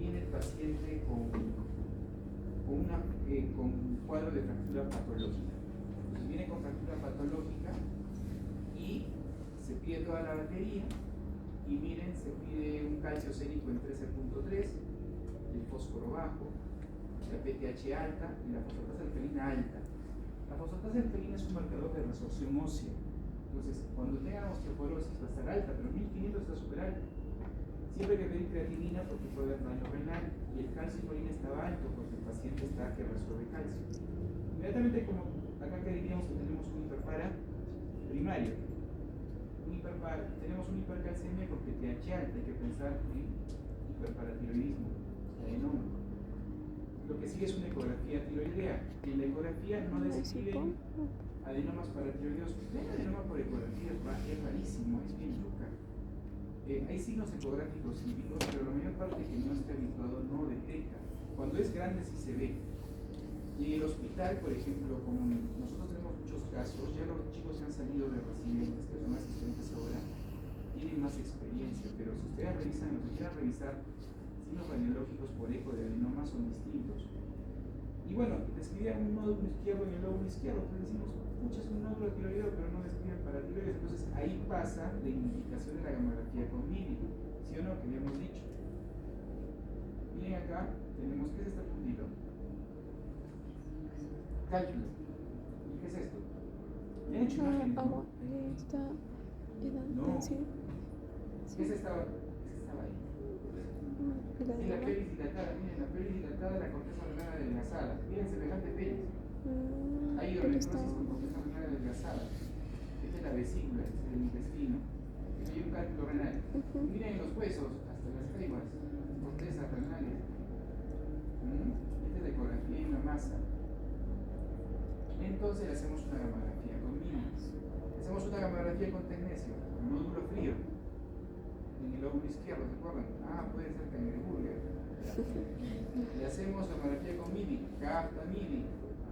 el paciente con un cuadro de fractura patológica. Entonces viene con fractura patológica y se pide toda la batería y miren, se pide un calcio sérico en 13.3, el fósforo bajo, la PTH alta y la fosfatasa alta. La fosfatasa es un marcador de resorción ósea. Entonces, cuando tenga osteoporosis va a estar alta, pero 1500 está súper alta. Siempre hay que pedir creatinina porque puede haber daño renal, y el calcio en orina estaba alto porque el paciente está que resuelve calcio. Inmediatamente, como acá que diríamos que tenemos un hiperpara primario, tenemos un hipercalcemia con PTH alta, hay que pensar en hiperparatiroidismo, adenoma. Lo que sigue es una ecografía tiroidea. En la ecografía no describen adenomas paratiroideos. Ver adenoma por ecografía es rarísimo, es bien yuca. Hay signos ecográficos típicos, pero la mayor parte que no esté habituado no detecta. Cuando es grande sí se ve. Y en el hospital, por ejemplo, como nosotros tenemos muchos casos, ya los chicos que han salido de residentes, que son asistentes ahora, tienen más experiencia, pero si ustedes revisan, si quieran revisar signos radiológicos por eco de adenoma son distintos. Y bueno, describían un nódulo izquierdo en el lóbulo izquierdo, pues decimos, pucha, es un nódulo tiroideo, pero no describen paratiroides. Entonces ahí pasa la identificación de la gamografía con MIDI, ¿sí o no? Que habíamos dicho. Miren acá, tenemos, ¿qué es este puntito? Cálculo. ¿Y qué es esto? ¿Ya han hecho imágenes? Agua. Está. No. Sí. ¿Qué es esta? Ahí. Es la pelvis dilatada, miren, la pelvis dilatada, la corteza renal adelgazada. Miren semejante pelvis. Hay hidronecrosis con corteza renal adelgazada. Esta es la vesícula, este es el intestino. Aquí hay un cálculo renal. Miren los huesos, hasta las tripas, cortezas renales. Esta es la ecografía y una masa. Entonces le hacemos una gamografía con minas. Hacemos una gamografía con tecnesio, con nódulo frío. En el lóbulo izquierdo, ¿se acuerdan? Puede ser cangreburger. Le hacemos gamografía con MIDI, capta MIDI.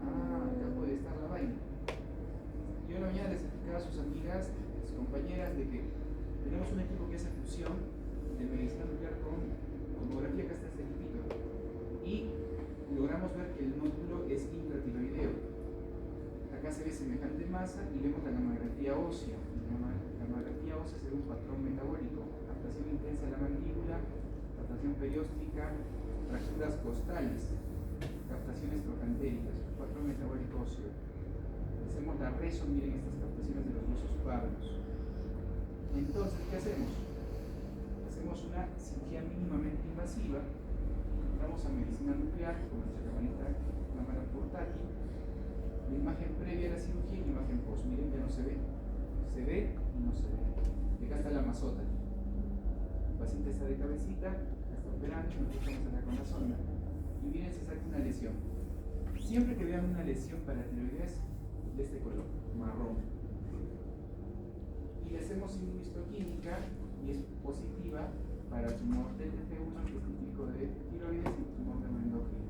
Acá puede estar la vaina. Yo en la mañana les explicaba a sus amigas, sus compañeras, de que tenemos un equipo que hace fusión de medicina nuclear con tomografía, que está este equipito. Y logramos ver que el nódulo masa y vemos la gamografía ósea. La gamografía ósea se ve un patrón metabólico, captación intensa de la mandíbula, captación perióstica, fracturas costales, captaciones trocantéricas, patrón metabólico óseo. Hacemos la reso, miren estas captaciones de los huesos pardos. Entonces, ¿qué hacemos? Hacemos una cirugía mínimamente invasiva, entramos a medicina nuclear con nuestra cámara portátil, la imagen previa a la cirugía y la imagen post. Miren, ya no se ve y no se ve. Y acá está la masota. El paciente está de cabecita, está operando, nosotros vamos a dar con la sonda y miren, se saca una lesión. Siempre que vean una lesión paratiroides de este color, marrón, y le hacemos inmunohistoquímica y es positiva para tumor del TT1, que es típico de tiroides, y tumor neuroendocrino.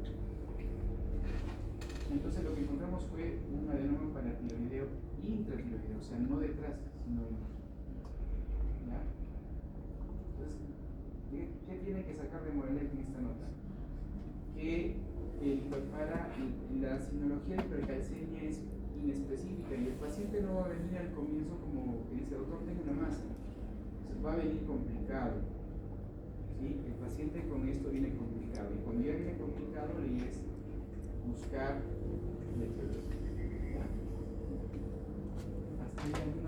Entonces lo que encontramos fue un adenoma paratiroideo intratiroideo, o sea, no detrás, sino intra. ¿Ya? Entonces, ¿qué tiene que sacar de Morales en esta nota? Que para la sinología de hipercalcemia es inespecífica y el paciente no va a venir al comienzo como que dice, doctor, tengo una masa. Entonces va a venir complicado. ¿Sí? El paciente con esto viene complicado y cuando ya viene complicado le es buscar meteoros. ¿Ya? Hasta ahí.